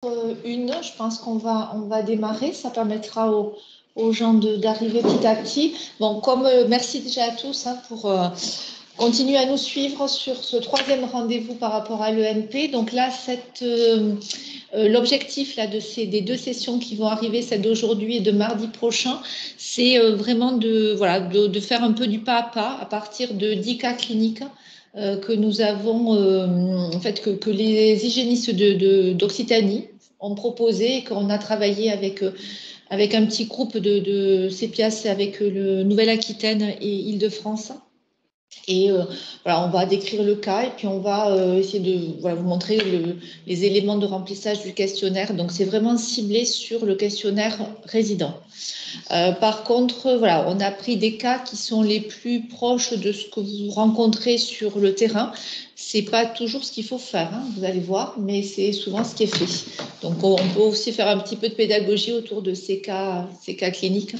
Je pense qu'on va démarrer. Ça permettra aux gens d'arriver petit à petit. Bon, merci déjà à tous pour continuer à nous suivre sur ce troisième rendez-vous par rapport à l'ENP. Donc là, l'objectif des deux sessions qui vont arriver, celle d'aujourd'hui et de mardi prochain, c'est vraiment de faire un peu du pas à partir de 10 cas cliniques que nous avons, que les hygiénistes d'Occitanie ont proposé et qu'on a travaillé avec un petit groupe de CPIAS avec le Nouvelle-Aquitaine et Île-de-France. Et on va décrire le cas et puis on va essayer de vous montrer les éléments de remplissage du questionnaire. Donc, c'est vraiment ciblé sur le questionnaire résident. Par contre, on a pris des cas qui sont les plus proches de ce que vous rencontrez sur le terrain. C'est pas toujours ce qu'il faut faire, vous allez voir, mais c'est souvent ce qui est fait. Donc, on peut aussi faire un petit peu de pédagogie autour de ces cas cliniques.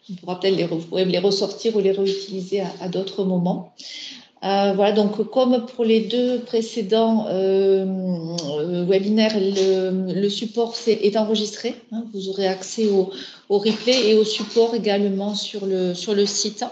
On pourra peut-être les ressortir ou les réutiliser à d'autres moments. Donc comme pour les deux précédents webinaires, le support est enregistré. Vous aurez accès au replay et au support également sur le site.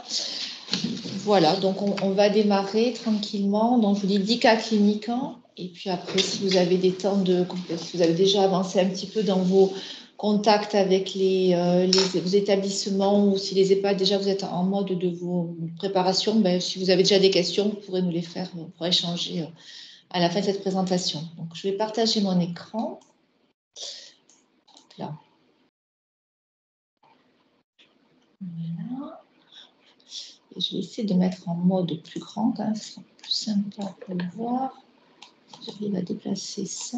Voilà, donc on va démarrer tranquillement. Donc je vous dis 10 cas cliniques. Et puis après, si vous avez si vous avez déjà avancé un petit peu dans vos contacts avec vos établissements ou si les EHPAD, déjà vous êtes en mode de vos préparations, si vous avez déjà des questions, vous pourrez nous les faire pour échanger à la fin de cette présentation. Donc, je vais partager mon écran. Là. Voilà. Et je vais essayer de mettre en mode plus grand, quand même, ce sera plus sympa pour le voir. J'arrive à déplacer ça.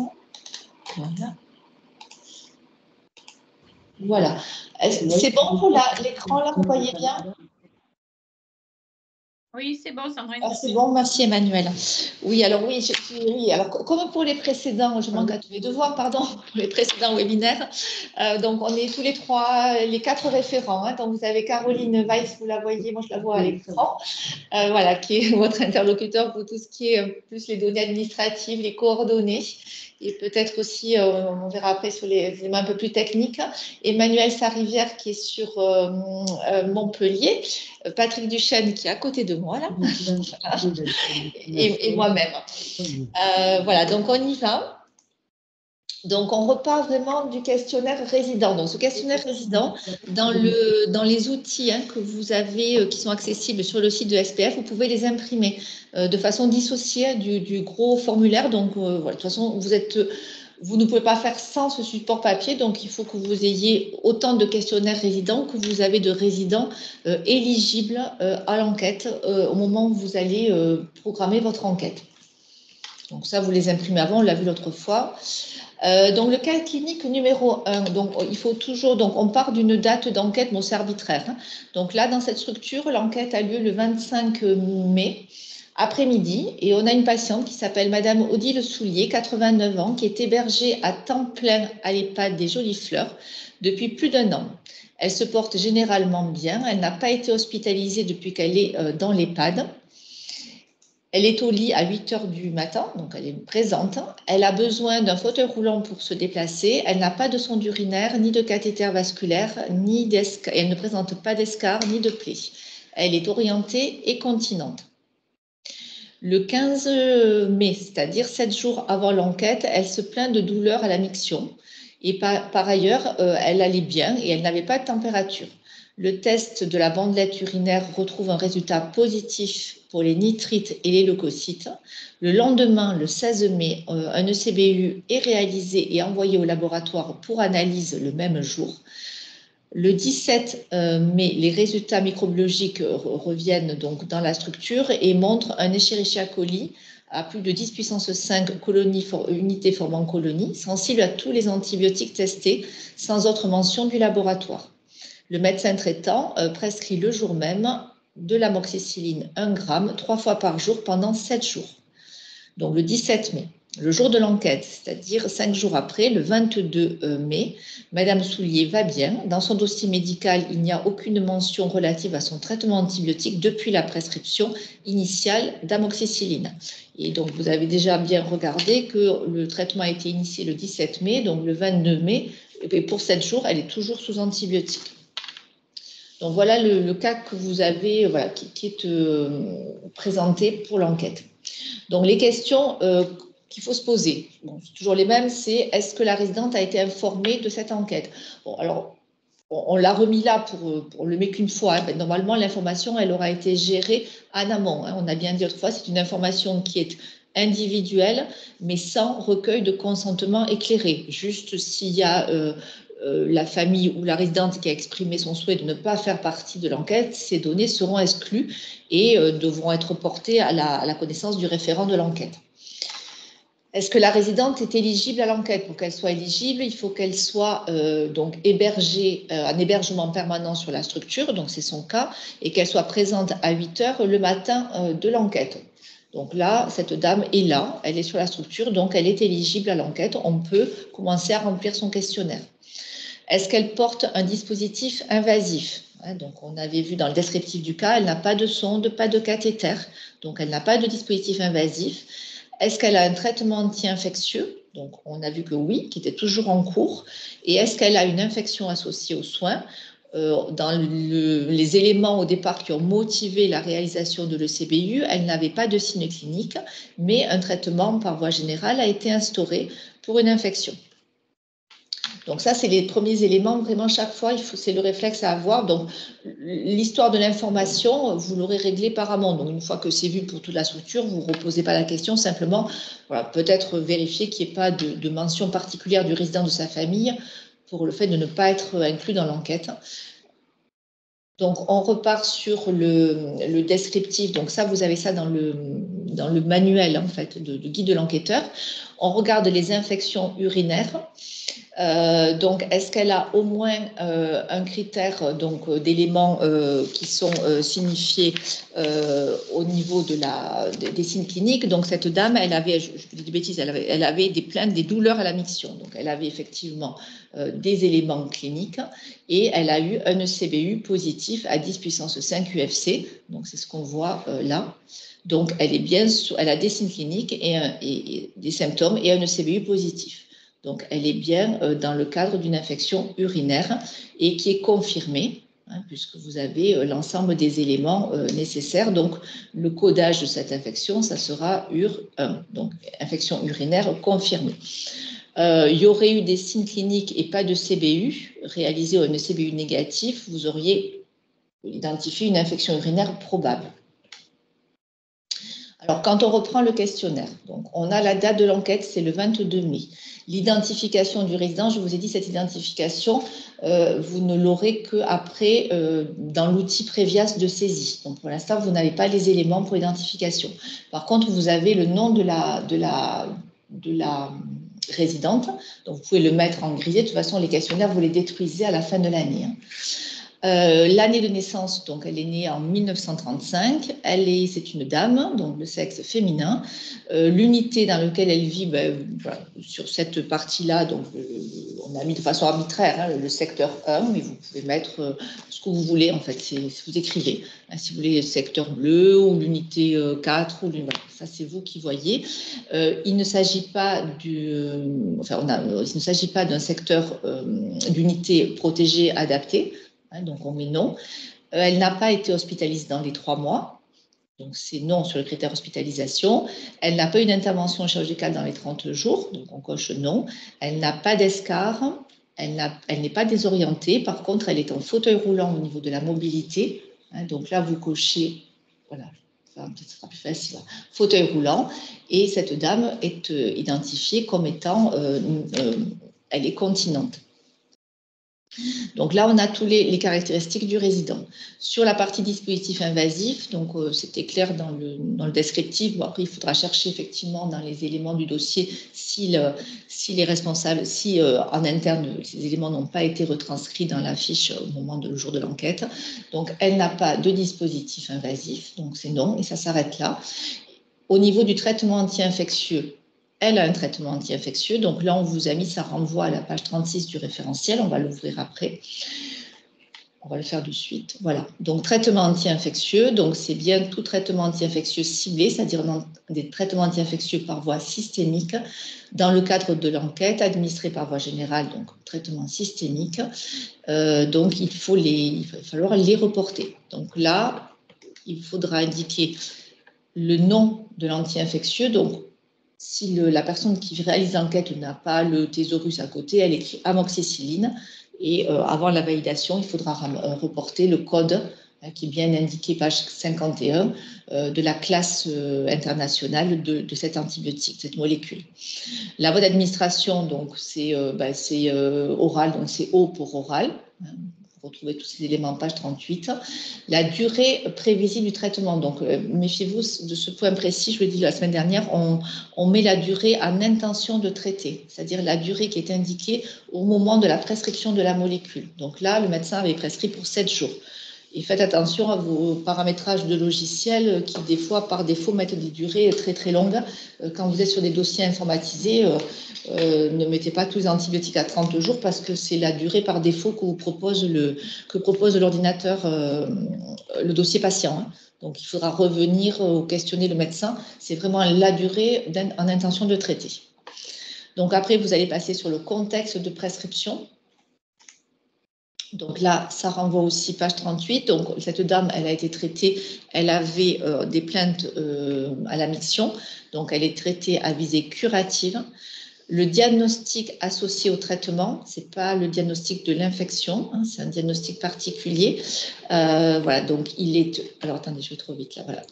Voilà. Voilà. C'est bon pour l'écran, là, vous voyez bien? Oui, c'est bon, Sandrine. C'est bon, merci Emmanuel. Oui, alors comme pour les précédents, je manque à tous les devoirs, pardon, pour les précédents webinaires. Donc, on est tous les trois, les 4 référents. Donc, vous avez Caroline Weiss, vous la voyez, moi je la vois à l'écran. Qui est votre interlocuteur pour tout ce qui est plus les données administratives, les coordonnées. Et peut-être aussi, on verra après sur les éléments un peu plus techniques. Emmanuel Sarivière qui est sur Montpellier. Patrick Duchesne qui est à côté de moi, là. et moi-même. Donc on y va. Donc, on repart vraiment du questionnaire résident. Donc, ce questionnaire résident, dans les outils que vous avez, qui sont accessibles sur le site de SPF, vous pouvez les imprimer de façon dissociée du gros formulaire. Donc, de toute façon, vous ne pouvez pas faire sans ce support papier. Donc, il faut que vous ayez autant de questionnaires résidents que vous avez de résidents éligibles à l'enquête au moment où vous allez programmer votre enquête. Donc, ça, vous les imprimez avant, on l'a vu l'autre fois. Donc, le cas clinique numéro 1, donc il faut toujours, donc on part d'une date d'enquête, c'est arbitraire. Donc là, dans cette structure, l'enquête a lieu le 25 mai, après-midi, et on a une patiente qui s'appelle Madame Odile Soulier, 89 ans, qui est hébergée à temps plein à l'EHPAD des Jolies Fleurs depuis plus d'1 an. Elle se porte généralement bien, elle n'a pas été hospitalisée depuis qu'elle est dans l'EHPAD. Elle est au lit à 8 heures du matin, donc elle est présente. Elle a besoin d'un fauteuil roulant pour se déplacer. Elle n'a pas de sonde urinaire, ni de cathéter vasculaire, elle ne présente pas d'escarre, ni de plaie. Elle est orientée et continente. Le 15 mai, c'est-à-dire 7 jours avant l'enquête, elle se plaint de douleurs à la miction. Et par ailleurs, elle allait bien et elle n'avait pas de température. Le test de la bandelette urinaire retrouve un résultat positif pour les nitrites et les leucocytes. Le lendemain, le 16 mai, un ECBU est réalisé et envoyé au laboratoire pour analyse le même jour. Le 17 mai, les résultats microbiologiques reviennent donc dans la structure et montrent un Escherichia coli à plus de 10 puissance 5 unités formant colonie, sensible à tous les antibiotiques testés, sans autre mention du laboratoire. Le médecin traitant prescrit le jour même de l'amoxicilline 1 gramme 3 fois par jour pendant 7 jours. Donc le 17 mai. le jour de l'enquête, c'est-à-dire 5 jours après, le 22 mai, Madame Soulier va bien. Dans son dossier médical, il n'y a aucune mention relative à son traitement antibiotique depuis la prescription initiale d'amoxicilline. Et donc, vous avez déjà bien regardé que le traitement a été initié le 17 mai, donc le 22 mai, et pour 7 jours, elle est toujours sous antibiotique. Donc, voilà le cas que vous avez, voilà, qui est présenté pour l'enquête. Donc, les questions qu'il faut se poser, bon, c'est toujours les mêmes, c'est est-ce que la résidente a été informée de cette enquête? Bon, alors, on l'a remis là pour le met qu'une fois. Hein. Normalement, l'information, elle aura été gérée en amont. Hein. On a bien dit autrefois, c'est une information qui est individuelle, mais sans recueil de consentement éclairé. Juste s'il y a la famille ou la résidente qui a exprimé son souhait de ne pas faire partie de l'enquête, ces données seront exclues et devront être portées à la connaissance du référent de l'enquête. Est-ce que la résidente est éligible à l'enquête? Pour qu'elle soit éligible, il faut qu'elle soit donc hébergée, en hébergement permanent sur la structure, donc c'est son cas, et qu'elle soit présente à 8 heures le matin de l'enquête. Donc là, cette dame est là, elle est sur la structure, donc elle est éligible à l'enquête. On peut commencer à remplir son questionnaire. Est-ce qu'elle porte un dispositif invasif? Donc, on avait vu dans le descriptif du cas, elle n'a pas de sonde, pas de cathéter, donc elle n'a pas de dispositif invasif. Est-ce qu'elle a un traitement anti-infectieux? Donc, on a vu que oui, qui était toujours en cours. Et est-ce qu'elle a une infection associée aux soins? Dans les éléments au départ qui ont motivé la réalisation de l'ECBU, elle n'avait pas de signe clinique, mais un traitement par voie générale a été instauré pour une infection. Donc ça, c'est les premiers éléments. Vraiment, chaque fois, c'est le réflexe à avoir. Donc, l'histoire de l'information, vous l'aurez réglée par amont. Donc, une fois que c'est vu pour toute la structure, vous ne reposez pas la question. Simplement, voilà, peut-être vérifier qu'il n'y ait pas de mention particulière du résident de sa famille pour le fait de ne pas être inclus dans l'enquête. Donc, on repart sur le descriptif. Donc, ça, vous avez ça dans le manuel, en fait, de guide de l'enquêteur. On regarde les infections urinaires. Donc, est-ce qu'elle a au moins un critère d'éléments qui sont signifiés au niveau des signes cliniques? Donc, cette dame, elle avait, je dis des bêtises, elle avait des plaintes, des douleurs à la miction. Donc, elle avait effectivement des éléments cliniques et elle a eu un ECBU positif à 10 puissance 5 UFC. Donc, c'est ce qu'on voit là. Donc, elle a des signes cliniques et des symptômes et un ECBU positif. Donc, elle est bien dans le cadre d'une infection urinaire et qui est confirmée, hein, puisque vous avez l'ensemble des éléments nécessaires. Donc, le codage de cette infection, ça sera UR1, donc infection urinaire confirmée. Il y aurait eu des signes cliniques et pas de CBU réalisé ou un CBU négatif, vous auriez identifié une infection urinaire probable. Alors, quand on reprend le questionnaire, donc on a la date de l'enquête, c'est le 22 mai. L'identification du résident, je vous ai dit, cette identification, vous ne l'aurez qu'après dans l'outil Prévias de saisie. Donc, pour l'instant, vous n'avez pas les éléments pour l'identification. Par contre, vous avez le nom de la résidente. Donc, vous pouvez le mettre en grisé. De toute façon, les questionnaires, vous les détruisez à la fin de l'année. Hein. L'année de naissance, donc elle est née en 1935, c'est une dame, donc le sexe féminin. L'unité dans laquelle elle vit, voilà, sur cette partie-là, donc on a mis de façon arbitraire hein, le secteur 1, mais vous pouvez mettre ce que vous voulez en fait, si vous écrivez. Hein, si vous voulez le secteur bleu ou l'unité 4, voilà, ça c'est vous qui voyez. Il ne s'agit pas d'un secteur d'unité protégée adaptée. Hein, donc, on met non. Elle n'a pas été hospitalisée dans les 3 mois. Donc, c'est non sur le critère hospitalisation. Elle n'a pas eu d'intervention chirurgicale dans les 30 jours. Donc, on coche non. Elle n'a pas d'escar. Elle n'est pas désorientée. Par contre, elle est en fauteuil roulant au niveau de la mobilité. Hein, donc là, vous cochez, voilà, ça sera plus facile. Fauteuil roulant. Et cette dame est identifiée comme étant, elle est continente. Donc là, on a tous les caractéristiques du résident. Sur la partie dispositif invasif, donc c'était clair dans le descriptif. Bon, après, il faudra chercher effectivement dans les éléments du dossier si les responsables, si en interne, ces éléments n'ont pas été retranscrits dans la fiche au moment du jour de l'enquête. Donc, elle n'a pas de dispositif invasif, donc c'est non, et ça s'arrête là. Au niveau du traitement anti-infectieux, elle a un traitement anti-infectieux. Donc là, on vous a mis, ça renvoie à la page 36 du référentiel. On va l'ouvrir après. On va le faire de suite. Voilà. Donc, traitement anti-infectieux. Donc, c'est bien tout traitement anti-infectieux ciblé, c'est-à-dire des traitements anti-infectieux par voie systémique dans le cadre de l'enquête administrée par voie générale, donc traitement systémique. Donc, il va falloir les reporter. Donc là, il faudra indiquer le nom de l'anti-infectieux. Donc, si la personne qui réalise l'enquête n'a pas le thésaurus à côté, elle écrit amoxicilline. Et avant la validation, il faudra reporter le code qui est bien indiqué, page 51, de la classe internationale de cet antibiotique, cette molécule. La voie d'administration, donc c'est oral, donc c'est O pour oral. Vous retrouvez tous ces éléments en page 38. La durée prévisible du traitement. Donc, méfiez-vous de ce point précis. Je le dis la semaine dernière, on met la durée en intention de traiter, c'est-à-dire la durée qui est indiquée au moment de la prescription de la molécule. Donc là, le médecin avait prescrit pour 7 jours. Et faites attention à vos paramétrages de logiciels qui, des fois, par défaut, mettent des durées très, très longues. Quand vous êtes sur des dossiers informatisés, ne mettez pas tous les antibiotiques à 30 jours parce que c'est la durée par défaut que propose l'ordinateur, le dossier patient. Hein. Donc, il faudra revenir ou questionner le médecin. C'est vraiment la durée en intention de traiter. Donc, après, vous allez passer sur le contexte de prescription. Donc là, ça renvoie aussi page 38. Donc, cette dame, elle a été traitée, elle avait des plaintes à la miction. Donc, elle est traitée à visée curative. Le diagnostic associé au traitement, ce n'est pas le diagnostic de l'infection, hein, c'est un diagnostic particulier. Voilà, donc il est... Alors, attendez, je vais trop vite là. Voilà.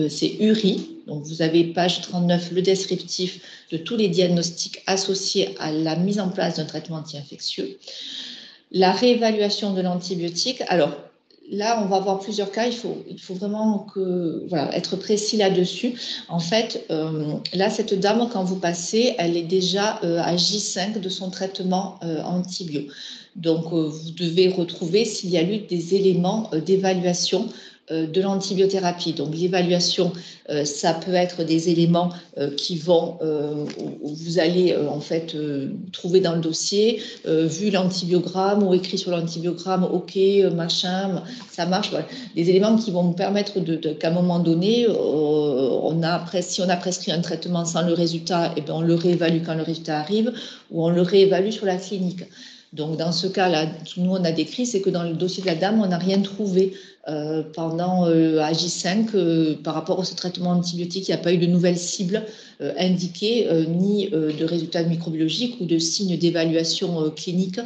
C'est URI. Donc, vous avez page 39, le descriptif de tous les diagnostics associés à la mise en place d'un traitement anti-infectieux. La réévaluation de l'antibiotique. Alors, là, on va voir plusieurs cas. Il faut vraiment être précis là-dessus. En fait, là, cette dame, quand vous passez, elle est déjà à J5 de son traitement antibio. Donc, vous devez retrouver s'il y a eu des éléments d'évaluation de l'antibiothérapie. Donc, l'évaluation, ça peut être des éléments qui vont, où vous allez en fait trouver dans le dossier, vu l'antibiogramme ou écrit sur l'antibiogramme, ok, machin, ça marche. Voilà. Des éléments qui vont vous permettre qu'à un moment donné, si on a prescrit un traitement sans le résultat, eh bien, on le réévalue quand le résultat arrive, ou on le réévalue sur la clinique. Donc, dans ce cas-là, nous, on a décrit, c'est que dans le dossier de la dame, on n'a rien trouvé pendant AJ5 par rapport à ce traitement antibiotique. Il n'y a pas eu de nouvelles cibles indiquées, ni de résultats microbiologiques ou de signes d'évaluation clinique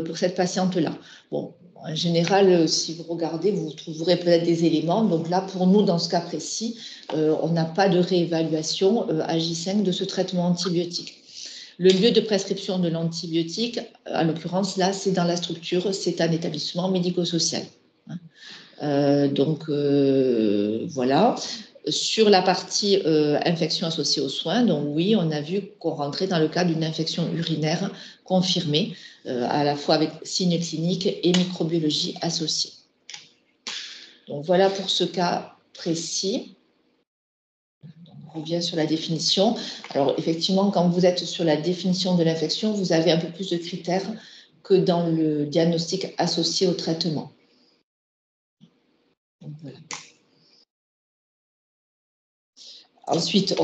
pour cette patiente-là. Bon, en général, si vous regardez, vous trouverez peut-être des éléments. Donc là, pour nous, dans ce cas précis, on n'a pas de réévaluation AJ5 de ce traitement antibiotique. Le lieu de prescription de l'antibiotique, en l'occurrence, là, c'est dans la structure, c'est un établissement médico-social. Voilà. Sur la partie infection associée aux soins, donc oui, on a vu qu'on rentrait dans le cadre d'une infection urinaire confirmée, à la fois avec signes cliniques et microbiologie associée. Donc voilà pour ce cas précis. On revient sur la définition. Alors, effectivement, quand vous êtes sur la définition de l'infection, vous avez un peu plus de critères que dans le diagnostic associé au traitement. Donc, voilà. Ensuite,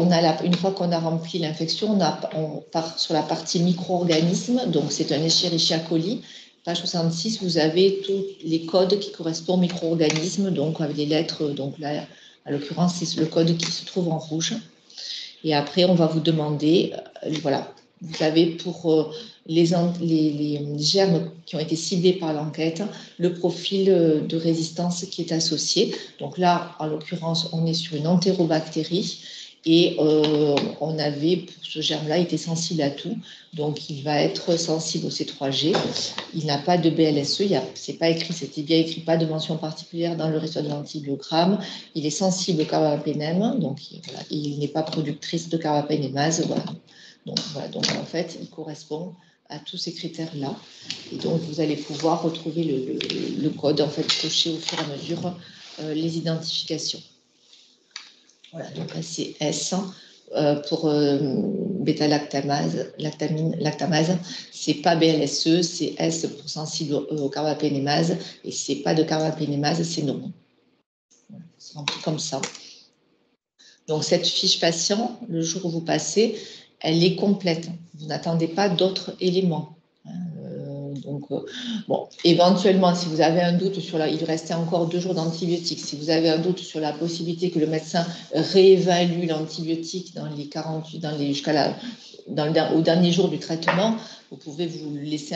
une fois qu'on a rempli l'infection, on part sur la partie micro-organismes. Donc, c'est un Escherichia coli. Page 66, vous avez tous les codes qui correspondent aux micro-organismes, donc avec les lettres. Donc là, à l'occurrence, c'est le code qui se trouve en rouge. Et après, on va vous demander, voilà, vous avez pour les germes qui ont été ciblés par l'enquête, le profil de résistance qui est associé. Donc là, en l'occurrence, on est sur une entérobactérie et on avait, pour ce germe-là, été sensible à tout. Donc, il va être sensible au C3G. Il n'a pas de BLSE, c'est pas écrit, c'était bien écrit, pas de mention particulière dans le résultat de l'antibiogramme. Il est sensible au carbapénème, donc voilà, il n'est pas productrice de carbapénémase. Voilà. Donc en fait, il correspond à tous ces critères-là. Et donc, vous allez pouvoir retrouver le code, en fait, cocher au fur et à mesure les identifications. Voilà, donc là, c'est S. pour bêta-lactamase, c'est pas BLSE, c'est S pour sensible au carbapénémase, et c'est pas de carbapénémase, c'est non. C'est rempli comme ça. Donc, cette fiche patient, le jour où vous passez, elle est complète. Vous n'attendez pas d'autres éléments. Bon, éventuellement, si vous avez un doute sur il restait encore 2 jours d'antibiotiques, si vous avez un doute sur la possibilité que le médecin réévalue l'antibiotique dans les 48, au dernier jour du traitement, vous pouvez vous le laisser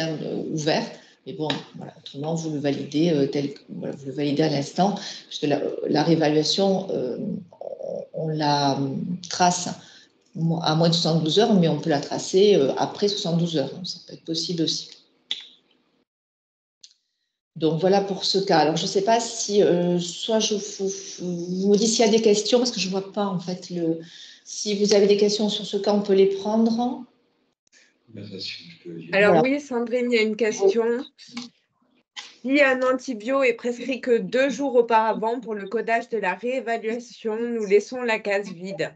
ouvert. Mais bon, voilà, autrement, vous le validez vous le validez à l'instant, puisque la réévaluation, on la trace à moins de 72 heures, mais on peut la tracer après 72 heures. Ça peut être possible aussi. Donc, voilà pour ce cas. Alors, je ne sais pas si, soit vous me dites s'il y a des questions, parce que je ne vois pas, en fait, si vous avez des questions sur ce cas, on peut les prendre. Alors, voilà. Oui, Sandrine, il y a une question. Si un antibio est prescrit que 2 jours auparavant pour le codage de la réévaluation, nous laissons la case vide.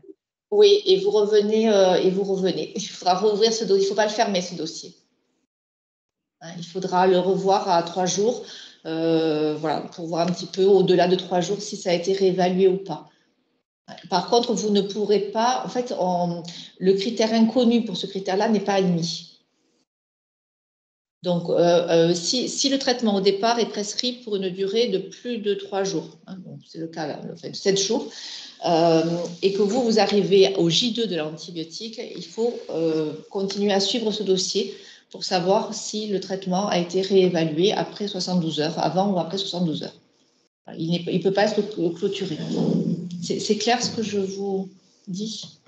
Oui, et vous revenez. Il faudra rouvrir ce dossier. Il ne faut pas le fermer, ce dossier. Il faudra le revoir à 3 jours, voilà, pour voir un petit peu au-delà de 3 jours si ça a été réévalué ou pas. Par contre, vous ne pourrez pas, en fait, le critère inconnu pour ce critère-là n'est pas admis. Donc, si le traitement au départ est prescrit pour une durée de plus de 3 jours, c'est le cas là, enfin, 7 jours, et que vous arrivez au J2 de l'antibiotique, il faut continuer à suivre ce dossier pour savoir si le traitement a été réévalué après 72 heures, avant ou après 72 heures. Il ne peut pas être clôturé. C'est clair ce que je vous dis?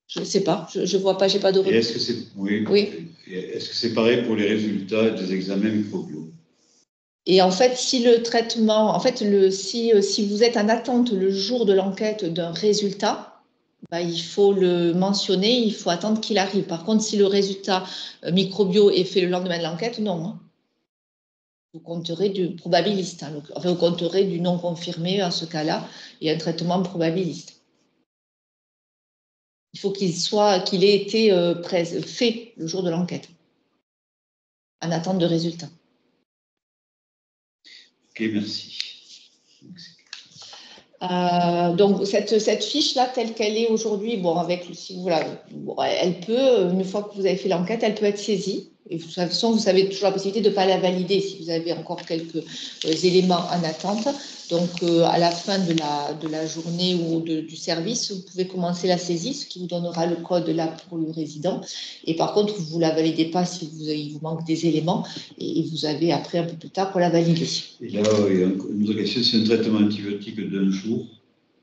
Je ne sais pas, je ne vois pas, je n'ai pas de retour. Est-ce que c'est Est-ce que c'est pareil pour les résultats des examens microbiaux? Et en fait, si le traitement, si vous êtes en attente le jour de l'enquête d'un résultat, il faut le mentionner, il faut attendre qu'il arrive. Par contre, si le résultat microbio est fait le lendemain de l'enquête, non. Vous compterez du probabiliste. Vous compterez du non confirmé en ce cas-là et un traitement probabiliste. Il faut qu'il ait été fait le jour de l'enquête, en attente de résultats. Ok, merci. Donc, cette fiche-là, telle qu'elle est aujourd'hui, elle peut, une fois que vous avez fait l'enquête, elle peut être saisie. Et de toute façon, vous avez toujours la possibilité de ne pas la valider si vous avez encore quelques éléments en attente. Donc, à la fin de la journée ou du service, vous pouvez commencer la saisie, ce qui vous donnera le code là pour le résident. Et par contre, vous ne la validez pas si il vous manque des éléments et vous avez après un peu plus tard pour la valider. Et là, il y a une autre question, c'est un traitement antibiotique d'un jour,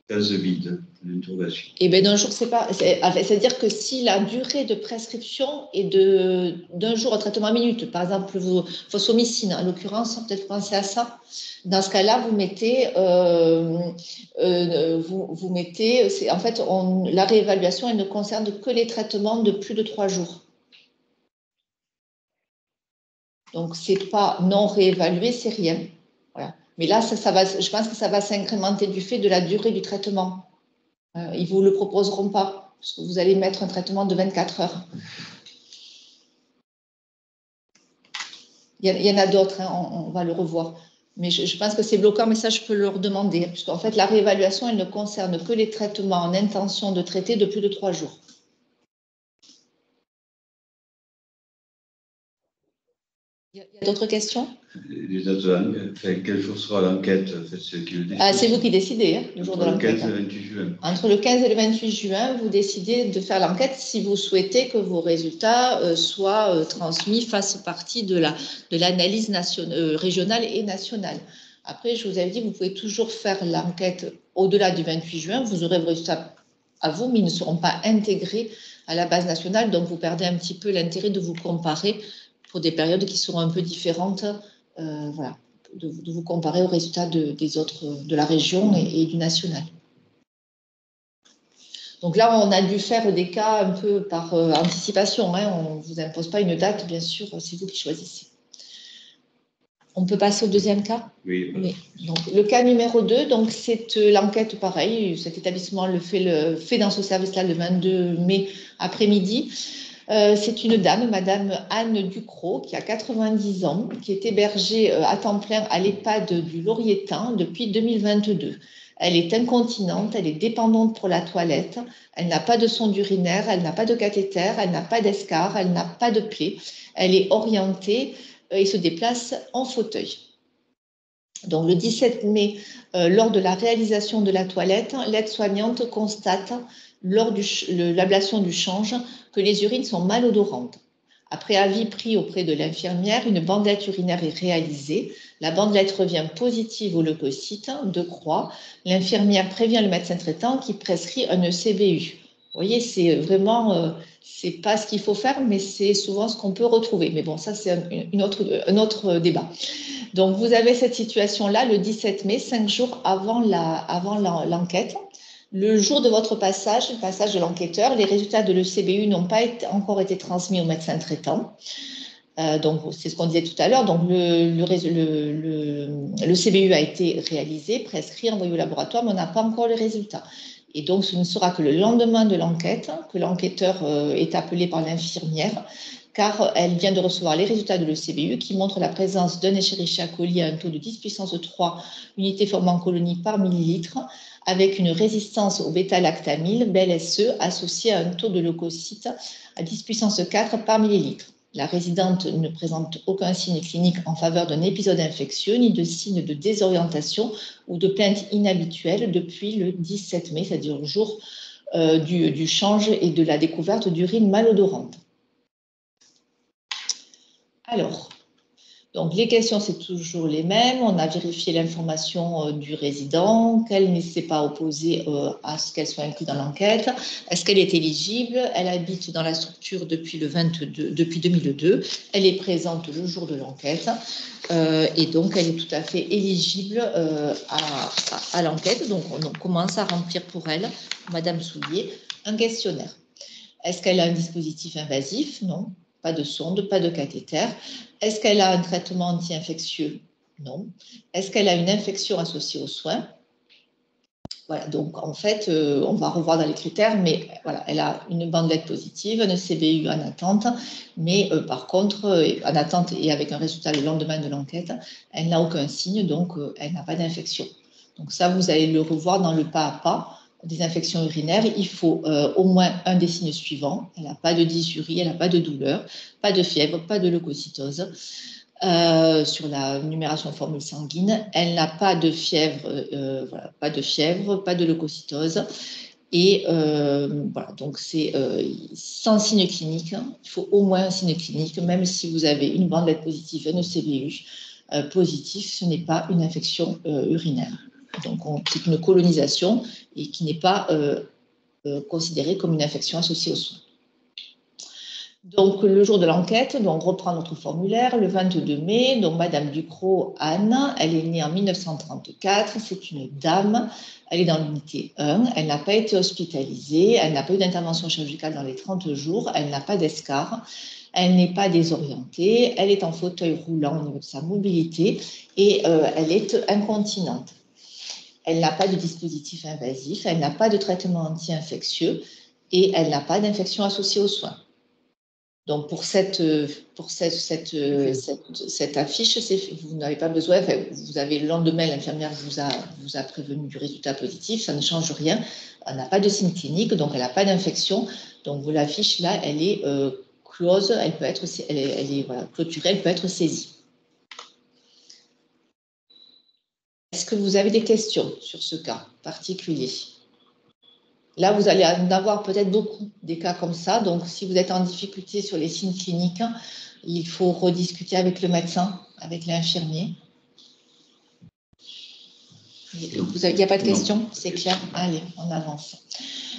case vide, l'interrogation. Et bien d'un jour, c'est-à-dire que si la durée de prescription est d'un jour à traitement minute, par exemple phosphomycine, en l'occurrence, peut-être penser à ça. Dans ce cas-là, vous mettez, en fait, la réévaluation, elle ne concerne que les traitements de plus de 3 jours. Donc, c'est pas non réévalué, c'est rien. Voilà. Mais là, je pense que ça va s'incrémenter du fait de la durée du traitement. Ils ne vous le proposeront pas, parce que vous allez mettre un traitement de 24 heures. Il y en a d'autres, on va le revoir. Mais je pense que c'est bloquant, mais ça, je peux leur demander. Puisqu'en fait, la réévaluation, elle ne concerne que les traitements en intention de traiter de plus de 3 jours. Il y a d'autres questions? Quel jour sera l'enquête? C'est vous qui décidez, le jour de l'enquête. Entre le 15 et le 28 juin. Entre le 15 et le 28 juin, vous décidez de faire l'enquête si vous souhaitez que vos résultats soient transmis, fassent partie de l'analyse régionale et nationale. Après, je vous avais dit, vous pouvez toujours faire l'enquête au-delà du 28 juin. Vous aurez vos résultats à vous, mais ils ne seront pas intégrés à la base nationale. Donc, vous perdez un petit peu l'intérêt de vous comparer pour des périodes qui seront un peu différentes, voilà, de vous comparer aux résultats des autres, de la région et du national. Donc là, on a dû faire des cas un peu par anticipation. On ne vous impose pas une date, bien sûr, c'est vous qui choisissez. On peut passer au deuxième cas? Oui. Oui. Donc, le cas numéro 2, donc c'est l'enquête pareil. Cet établissement le fait dans ce service-là le 22 mai après-midi. C'est une dame, Madame Anne Ducrot, qui a 90 ans, qui est hébergée à temps plein à l'EHPAD du Laurietain depuis 2022. Elle est incontinente, elle est dépendante pour la toilette, elle n'a pas de sonde urinaire, elle n'a pas de cathéter, elle n'a pas d'escar, elle n'a pas de plaie. Elle est orientée et se déplace en fauteuil. Donc le 17 mai, lors de la réalisation de la toilette, l'aide-soignante constate lors de l'ablation du change que les urines sont malodorantes. Après avis pris auprès de l'infirmière, une bandelette urinaire est réalisée. La bandelette revient positive au leucocyte de croix. L'infirmière prévient le médecin traitant qui prescrit un ECBU. Vous voyez, c'est vraiment, c'est pas ce qu'il faut faire, mais c'est souvent ce qu'on peut retrouver. Mais bon, ça, c'est un autre débat. Donc, vous avez cette situation-là le 17 mai, 5 jours avant l'enquête. Le jour de votre passage, le passage de l'enquêteur, les résultats de l'ECBU n'ont pas encore été transmis au médecin traitant. Donc, c'est ce qu'on disait tout à l'heure. Donc, le CBU a été réalisé, prescrit, envoyé au laboratoire, mais on n'a pas encore les résultats. Et donc, ce ne sera que le lendemain de l'enquête que l'enquêteur est appelé par l'infirmière, car elle vient de recevoir les résultats de l'ECBU qui montrent la présence d'un Escherichia coli à un taux de 10 puissance 3 unités formant colonie par millilitre, avec une résistance au bêta-lactamyl, BLSE, associée à un taux de leucocytes à 10 puissance 4 par millilitre. La résidente ne présente aucun signe clinique en faveur d'un épisode infectieux, ni de signe de désorientation ou de plainte inhabituelle depuis le 17 mai, c'est-à-dire le jour du change et de la découverte d'urine malodorante. Alors, donc les questions, c'est toujours les mêmes. On a vérifié l'information du résident, qu'elle ne s'est pas opposée à ce qu'elle soit inclue dans l'enquête. Est-ce qu'elle est éligible? Elle habite dans la structure depuis 2002. Elle est présente le jour de l'enquête et donc elle est tout à fait éligible à l'enquête. Donc on commence à remplir pour elle, Madame Soulier, un questionnaire. Est-ce qu'elle a un dispositif invasif? Non. Pas de sonde, pas de cathéter. Est-ce qu'elle a un traitement anti-infectieux? Non. Est-ce qu'elle a une infection associée aux soins? Voilà, donc en fait, on va revoir dans les critères, mais voilà, elle a une bandelette positive, un CBU en attente, mais par contre, en attente et avec un résultat le lendemain de l'enquête, elle n'a aucun signe, donc elle n'a pas d'infection. Donc ça, vous allez le revoir dans le pas à pas. Des infections urinaires, il faut au moins un des signes suivants. Elle n'a pas de dysurie, elle n'a pas de douleur, pas de fièvre, pas de leucocytose. Sur la numération formule sanguine, elle n'a pas de fièvre, voilà, pas de leucocytose. Et voilà, donc c'est sans signe clinique. Il faut au moins un signe clinique, même si vous avez une bandelette positive, un ECBU positif, ce n'est pas une infection urinaire. Donc, c'est une colonisation et qui n'est pas considérée comme une infection associée aux soins. Donc, le jour de l'enquête, on reprend notre formulaire, le 22 mai. Donc, Madame Ducrot, Anne, elle est née en 1934, c'est une dame, elle est dans l'unité 1, elle n'a pas été hospitalisée, elle n'a pas eu d'intervention chirurgicale dans les 30 jours, elle n'a pas d'escar, elle n'est pas désorientée, elle est en fauteuil roulant au niveau de sa mobilité et elle est incontinente. Elle n'a pas de dispositif invasif, elle n'a pas de traitement anti-infectieux et elle n'a pas d'infection associée aux soins. Donc, pour cette affiche, vous n'avez pas besoin, enfin, vous avez le lendemain, l'infirmière vous a prévenu du résultat positif, ça ne change rien. Elle n'a pas de signe clinique, donc elle n'a pas d'infection. Donc, l'affiche là, elle est close, elle peut être, elle est voilà, clôturée, elle peut être saisie. Est-ce que vous avez des questions sur ce cas particulier? Là, vous allez en avoir peut-être beaucoup des cas comme ça. Donc, si vous êtes en difficulté sur les signes cliniques, il faut rediscuter avec le médecin, avec l'infirmier. Il n'y a pas de questions? C'est clair? Allez, on avance.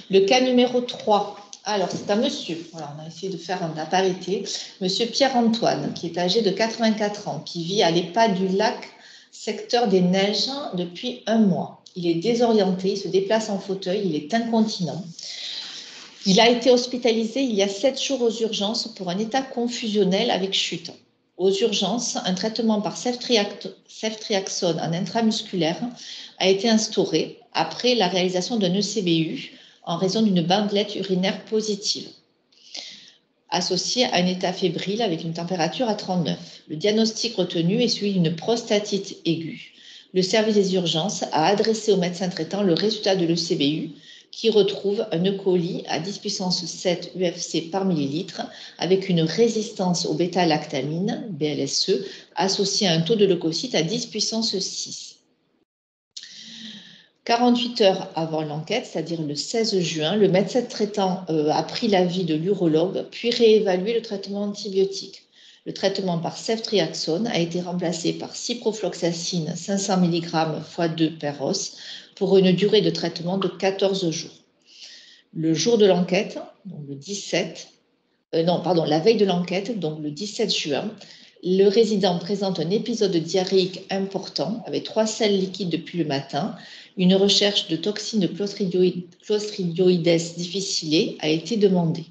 Le cas numéro 3. Alors, c'est un monsieur. Voilà, on a essayé de faire la parité. Monsieur Pierre-Antoine, qui est âgé de 84 ans, qui vit à l'EHPAD du Lac, secteur des Neiges, depuis 1 mois. Il est désorienté, il se déplace en fauteuil, il est incontinent. Il a été hospitalisé il y a 7 jours aux urgences pour un état confusionnel avec chute. aux urgences, un traitement par ceftriaxone en intramusculaire a été instauré après la réalisation d'un ECBU en raison d'une bandelette urinaire positive, associée à un état fébrile avec une température à 39. Le diagnostic retenu est celui d'une prostatite aiguë. Le service des urgences a adressé au médecin traitant le résultat de l'ECBU qui retrouve un E. coli à 10 puissance 7 UFC par millilitre avec une résistance au bêta-lactamine, BLSE, associée à un taux de leucocytes à 10 puissance 6. 48 heures avant l'enquête, c'est-à-dire le 16 juin, le médecin traitant a pris l'avis de l'urologue puis réévalué le traitement antibiotique. Le traitement par ceftriaxone a été remplacé par ciprofloxacine 500 mg x 2 per os pour une durée de traitement de 14 jours. Le jour de l'enquête, donc la veille de l'enquête, donc le 17 juin, le résident présente un épisode diarrhéique important avec 3 selles liquides depuis le matin. Une recherche de toxine de Clostridioides difficile a été demandée.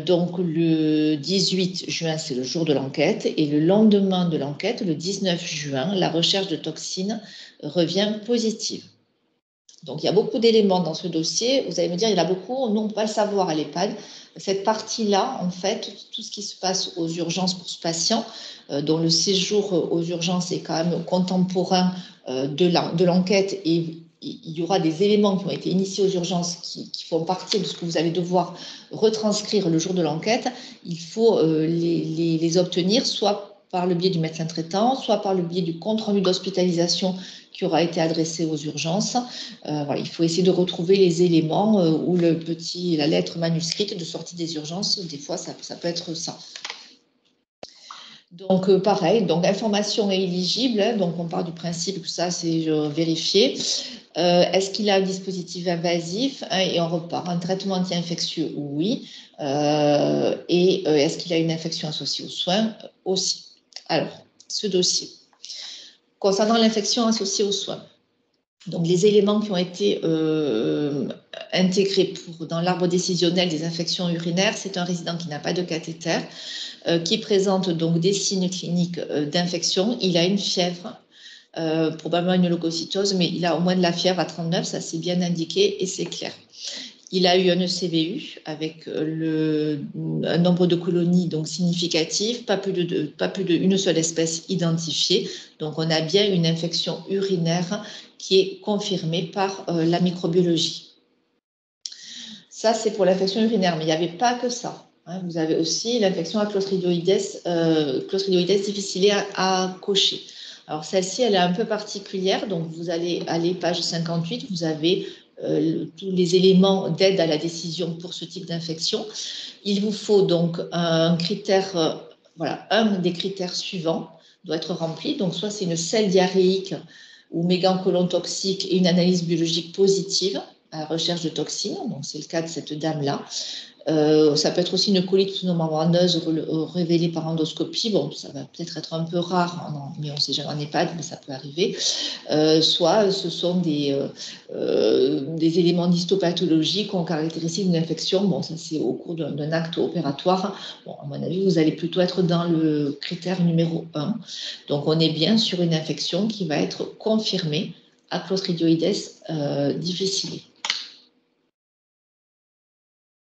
Donc le 18 juin, c'est le jour de l'enquête, et le lendemain de l'enquête, le 19 juin, la recherche de toxines revient positive. Donc il y a beaucoup d'éléments dans ce dossier. Vous allez me dire, il y en a beaucoup, nous on ne peut pas le savoir à l'EHPAD. Cette partie-là, en fait, tout ce qui se passe aux urgences pour ce patient, dont le séjour aux urgences est quand même contemporain de l'enquête, et il y aura des éléments qui ont été initiés aux urgences qui font partie de ce que vous allez devoir retranscrire le jour de l'enquête. Il faut les obtenir soit par le biais du médecin traitant, soit par le biais du compte-rendu d'hospitalisation qui aura été adressé aux urgences. Voilà, il faut essayer de retrouver les éléments ou la lettre manuscrite de sortie des urgences. Des fois, ça peut être ça. Donc, pareil, donc information est éligible. Hein, donc, on part du principe que ça, c'est vérifié. Est-ce qu'il a un dispositif invasif, hein, et on repart. Un traitement anti-infectieux, oui. Et est-ce qu'il a une infection associée aux soins aussi. Alors, ce dossier. Concernant l'infection associée aux soins, donc les éléments qui ont été intégrés dans l'arbre décisionnel des infections urinaires, c'est un résident qui n'a pas de cathéter, qui présente donc des signes cliniques d'infection. Il a une fièvre, probablement une leucocytose, mais il a au moins de la fièvre à 39, ça c'est bien indiqué et c'est clair. Il a eu un ECBU avec un nombre de colonies donc significatif, pas plus d'une seule espèce identifiée. Donc, on a bien une infection urinaire qui est confirmée par la microbiologie. Ça, c'est pour l'infection urinaire, mais il n'y avait pas que ça. Hein. Vous avez aussi l'infection à Clostridioides difficile à cocher. Alors, celle-ci, elle est un peu particulière. Donc, vous allez aller page 58, vous avez tous les éléments d'aide à la décision pour ce type d'infection. Il vous faut donc un critère, un des critères suivants doit être rempli. Donc, soit c'est une selle diarrhéique ou mégancolon toxique et une analyse biologique positive à la recherche de toxines. Donc, c'est le cas de cette dame-là. Ça peut être aussi une colite pseudomembraneuse révélée par endoscopie. Bon, ça va peut-être être un peu rare, mais on ne sait jamais en EHPAD, mais ça peut arriver. Soit ce sont des éléments d'histopathologie qui ont caractérisé une infection. Bon, ça c'est au cours d'un acte opératoire. Bon, à mon avis, vous allez plutôt être dans le critère numéro 1. Donc, on est bien sur une infection qui va être confirmée à Clostridioides difficile.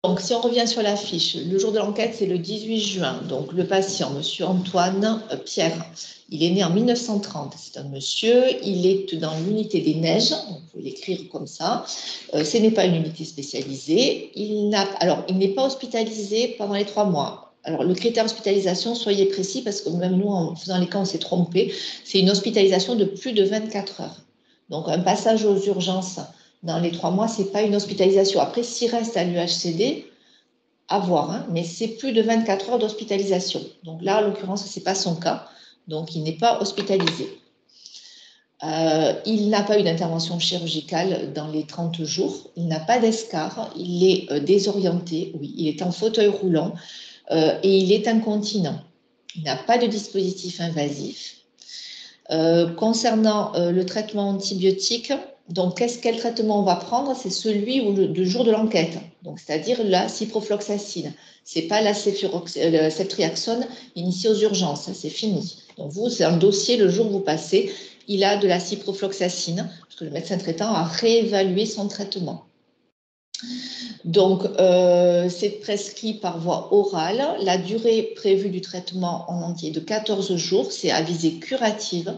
Donc, si on revient sur la fiche, le jour de l'enquête, c'est le 18 juin. Donc, le patient, monsieur Antoine Pierre, il est né en 1930. C'est un monsieur, il est dans l'unité des neiges, donc vous pouvez l'écrire comme ça. Ce n'est pas une unité spécialisée. Il n'est pas hospitalisé pendant les 3 mois. Alors, le critère hospitalisation, soyez précis, parce que même nous, en faisant les cas, on s'est trompé. C'est une hospitalisation de plus de 24 heures. Donc, un passage aux urgences dans les 3 mois, ce n'est pas une hospitalisation. Après, s'il reste à l'UHCD, à voir, hein, mais c'est plus de 24 heures d'hospitalisation. Donc là, en l'occurrence, ce n'est pas son cas. Donc, il n'est pas hospitalisé. Il n'a pas eu d'intervention chirurgicale dans les 30 jours. Il n'a pas d'escar. Il est désorienté. Oui, il est en fauteuil roulant et il est incontinent. Il n'a pas de dispositif invasif. Concernant le traitement antibiotique, Donc, quel traitement on va prendre? C'est celui du jour de l'enquête, donc c'est-à-dire la ciprofloxacine. Ce n'est pas la ceftriaxone initiée aux urgences, c'est fini. Donc, vous, c'est un dossier, le jour où vous passez, il a de la ciprofloxacine, parce que le médecin traitant a réévalué son traitement. Donc, c'est prescrit par voie orale. La durée prévue du traitement en entier est de 14 jours, c'est à visée curative.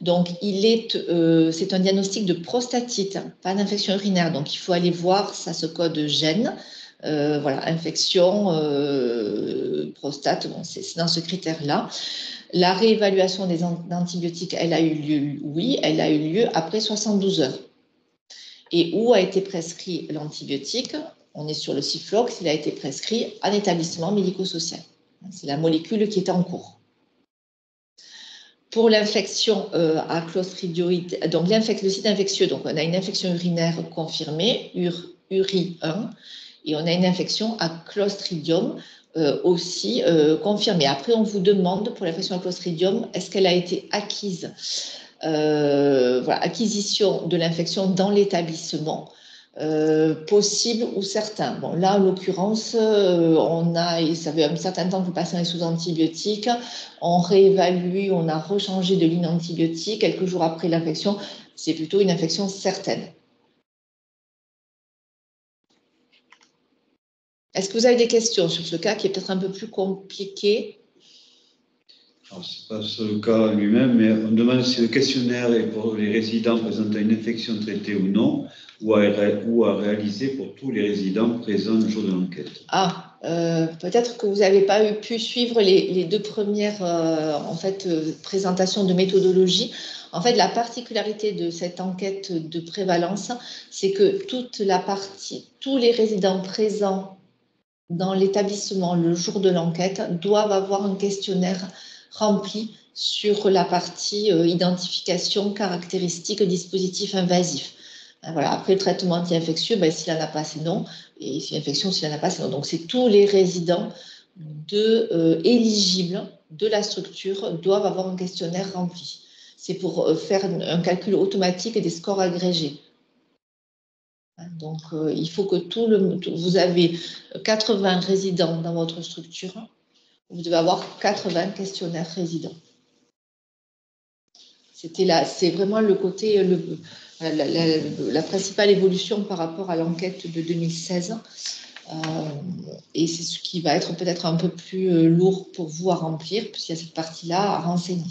Donc, c'est un diagnostic de prostatite, pas d'infection urinaire. Donc, il faut aller voir, ça se code gène. Voilà, infection, prostate, bon, c'est dans ce critère-là. La réévaluation des antibiotiques, elle a eu lieu, oui, elle a eu lieu après 72 heures. Et où a été prescrit l'antibiotique? On est sur le Ciflox, il a été prescrit en établissement médico-social. C'est la molécule qui est en cours. Pour l'infection à clostridioïde, donc le site infectieux, donc on a une infection urinaire confirmée, URI 1, et on a une infection à Clostridium aussi confirmée. Après, on vous demande pour l'infection à Clostridium, est-ce qu'elle a été acquise? Voilà, acquisition de l'infection dans l'établissement. Possible ou certain. Bon, là, en l'occurrence, ça fait un certain temps que le patient est sous antibiotiques. On réévalue, on a rechangé de ligne antibiotique. Quelques jours après l'infection, c'est plutôt une infection certaine. Est-ce que vous avez des questions sur ce cas qui est peut-être un peu plus compliqué? Ce n'est pas sur le cas lui-même, mais on demande si le questionnaire est pour les résidents présentant une infection traitée ou non, ou à réaliser pour tous les résidents présents le jour de l'enquête. Ah, peut-être que vous n'avez pas pu suivre les deux premières présentations de méthodologie. En fait, la particularité de cette enquête de prévalence, c'est que tous les résidents présents dans l'établissement le jour de l'enquête doivent avoir un questionnaire rempli sur la partie identification, caractéristiques, dispositifs invasifs. Voilà. Après, le traitement anti-infectieux, s'il n'en a pas, c'est non. Et si l'infection, s'il n'en a pas, c'est non. Donc, c'est tous les résidents éligibles de la structure doivent avoir un questionnaire rempli. C'est pour faire un calcul automatique des scores agrégés. Donc, il faut que vous avez 80 résidents dans votre structure. Vous devez avoir 80 questionnaires résidents. C'est vraiment le côté, la principale évolution par rapport à l'enquête de 2016. Et c'est ce qui va être peut-être un peu plus lourd pour vous à remplir, puisqu'il y a cette partie-là à renseigner.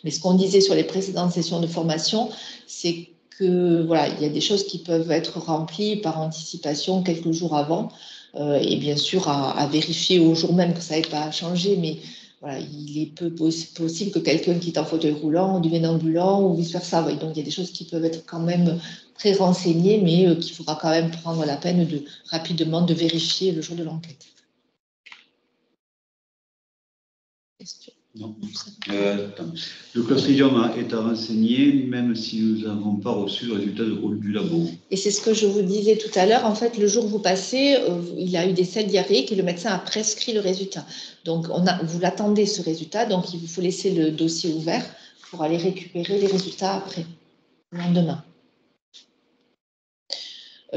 Mais ce qu'on disait sur les précédentes sessions de formation, c'est que voilà, il y a des choses qui peuvent être remplies par anticipation quelques jours avant, et bien sûr à vérifier au jour même que ça n'ait pas changé, mais voilà, il est peu possible que quelqu'un qui est en fauteuil roulant devienne ambulant ou vice-versa. Donc il y a des choses qui peuvent être quand même pré-renseignées, mais qu'il faudra quand même prendre la peine rapidement de vérifier le jour de l'enquête. Question ? Non. Le Clostridium est à renseigner, même si nous n'avons pas reçu le résultat du labo. Et c'est ce que je vous disais tout à l'heure. En fait, le jour où vous passez, il a eu des selles diarrhéiques et le médecin a prescrit le résultat. Donc, vous l'attendez, ce résultat. Donc, il vous faut laisser le dossier ouvert pour aller récupérer les résultats après, le lendemain.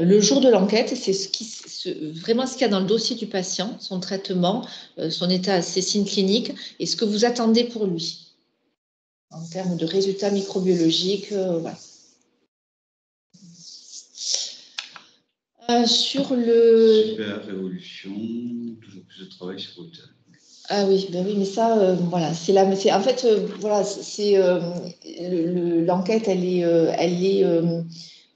Le jour de l'enquête, c'est vraiment ce qu'il y a dans le dossier du patient, son traitement, son état, ses signes cliniques et ce que vous attendez pour lui en termes de résultats microbiologiques. Voilà. Sur le... Super révolution, toujours plus de travail sur le terrain. Ah oui, ben oui, mais ça, voilà, c'est là. En fait, voilà, l'enquête, elle est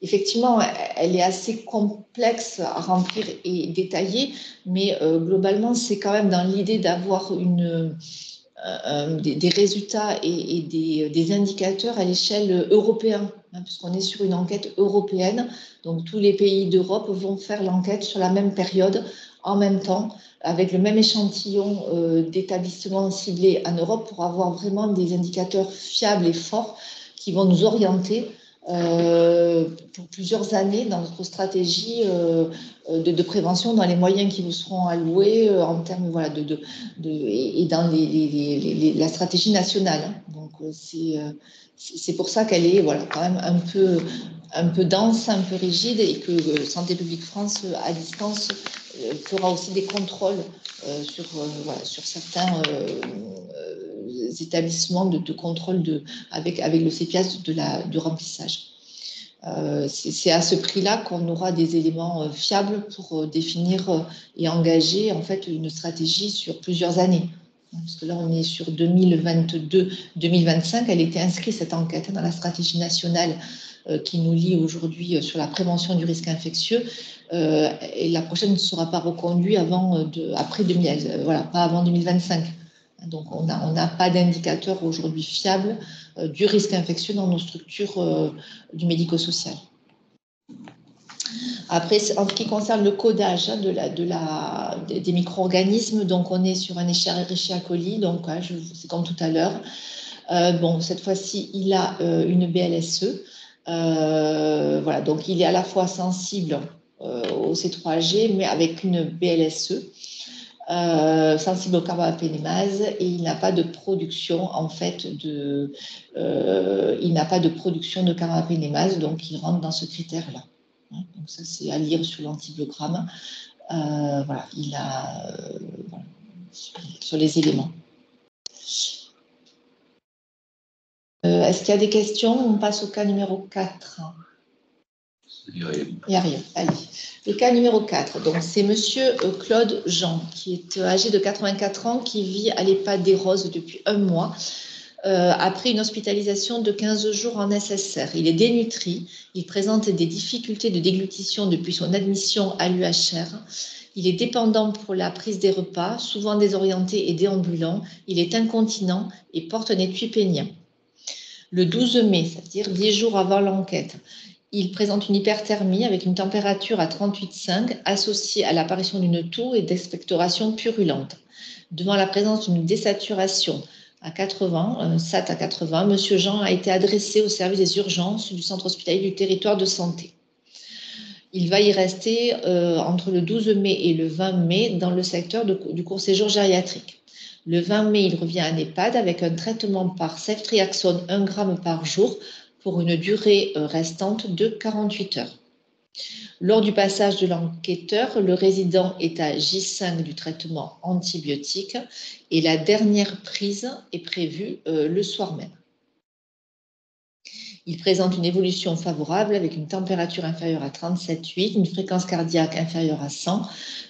effectivement, elle est assez complexe à remplir et détaillée, mais globalement, c'est quand même dans l'idée d'avoir des résultats et des indicateurs à l'échelle européenne, puisqu'on est sur une enquête européenne. Donc, tous les pays d'Europe vont faire l'enquête sur la même période, en même temps, avec le même échantillon d'établissements ciblés en Europe pour avoir vraiment des indicateurs fiables et forts qui vont nous orienter pour plusieurs années dans notre stratégie de prévention, dans les moyens qui vous seront alloués en termes voilà, et dans la stratégie nationale. Donc, c'est pour ça qu'elle est voilà, quand même un peu dense, un peu rigide, et que Santé publique France, à distance, fera aussi des contrôles sur certains établissements de contrôle avec le CPIAS du remplissage. C'est à ce prix-là qu'on aura des éléments fiables pour définir et engager en fait une stratégie sur plusieurs années. Parce que là, on est sur 2022-2025. Elle était inscrite, cette enquête, dans la stratégie nationale qui nous lie aujourd'hui sur la prévention du risque infectieux. Et la prochaine ne sera pas reconduite après 2000, voilà, pas avant 2025. Donc, on n'a pas d'indicateur aujourd'hui fiable du risque infectieux dans nos structures du médico-social. Après, en ce qui concerne le codage des micro-organismes, donc on est sur un Escherichia coli, donc c'est comme tout à l'heure. Bon, cette fois-ci, il a une BLSE. Voilà, donc il est à la fois sensible au C3G, mais avec une BLSE. Sensible au carbamazépénémase, et il n'a pas de production en fait il n'a pas de production de carbamazépénémase, donc il rentre dans ce critère-là. Donc ça, c'est à lire sur l'antibiogramme. Voilà, il a voilà, sur les éléments. Est-ce qu'il y a des questions? On passe au cas numéro 4. Il n'y a rien. Allez. Le cas numéro 4, donc c'est monsieur Claude Jean, qui est âgé de 84 ans, qui vit à l'EHPAD des Roses depuis 1 mois, après une hospitalisation de 15 jours en SSR. Il est dénutri, il présente des difficultés de déglutition depuis son admission à l'UHR. Il est dépendant pour la prise des repas, souvent désorienté et déambulant. Il est incontinent et porte un étui pénien. Le 12 mai, c'est-à-dire 10 jours avant l'enquête, il présente une hyperthermie avec une température à 38,5 associée à l'apparition d'une toux et d'expectoration purulente. Devant la présence d'une désaturation à 80, SAT à 80, M. Jean a été adressé au service des urgences du centre hospitalier du territoire de santé. Il va y rester entre le 12 mai et le 20 mai dans le secteur du court séjour gériatrique. Le 20 mai, il revient à EHPAD avec un traitement par ceftriaxone 1 g par jour pour une durée restante de 48 heures. Lors du passage de l'enquêteur, le résident est à J5 du traitement antibiotique et la dernière prise est prévue le soir même. Il présente une évolution favorable avec une température inférieure à 37,8, une fréquence cardiaque inférieure à 100,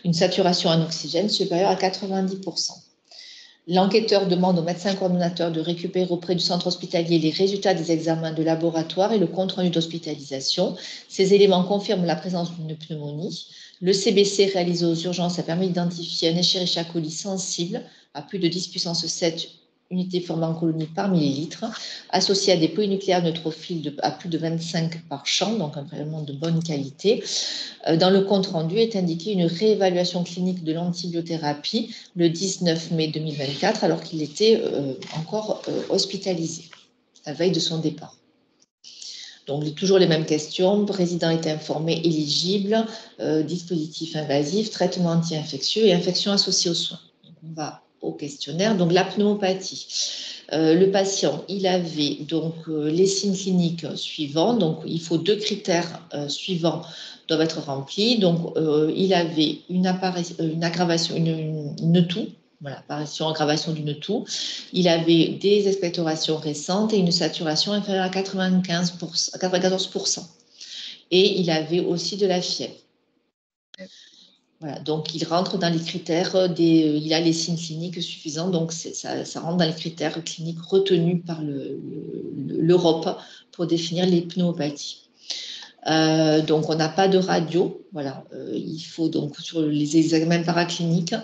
une saturation en oxygène supérieure à 90%. L'enquêteur demande au médecin coordonnateur de récupérer auprès du centre hospitalier les résultats des examens de laboratoire et le compte-rendu d'hospitalisation. Ces éléments confirment la présence d'une pneumonie. Le CBC réalisé aux urgences a permis d'identifier un Escherichia coli sensible à plus de 10 puissance 7 unités formant colonie par millilitre, associé à des polynucléaires neutrophiles à plus de 25 par champ, donc un prélèvement de bonne qualité. Dans le compte-rendu est indiqué une réévaluation clinique de l'antibiothérapie le 19 mai 2024, alors qu'il était encore hospitalisé, à la veille de son départ. Donc, toujours les mêmes questions. Résident est informé, éligible, dispositif invasif, traitement anti-infectieux et infection associée aux soins. Donc, on va au questionnaire. Donc, la pneumopathie. Le patient, il avait donc les signes cliniques suivants. Donc, il faut 2 critères suivants doivent être remplis. Donc, il avait une aggravation, une toux. Voilà, apparition, aggravation d'une toux. Il avait des expectorations récentes et une saturation inférieure à 94%. Et il avait aussi de la fièvre. Voilà, donc il rentre dans les critères il a les signes cliniques suffisants, donc ça rentre dans les critères cliniques retenus par l'Europe pour définir les pneumopathies. Donc on n'a pas de radio, voilà. Il faut donc sur les examens paracliniques,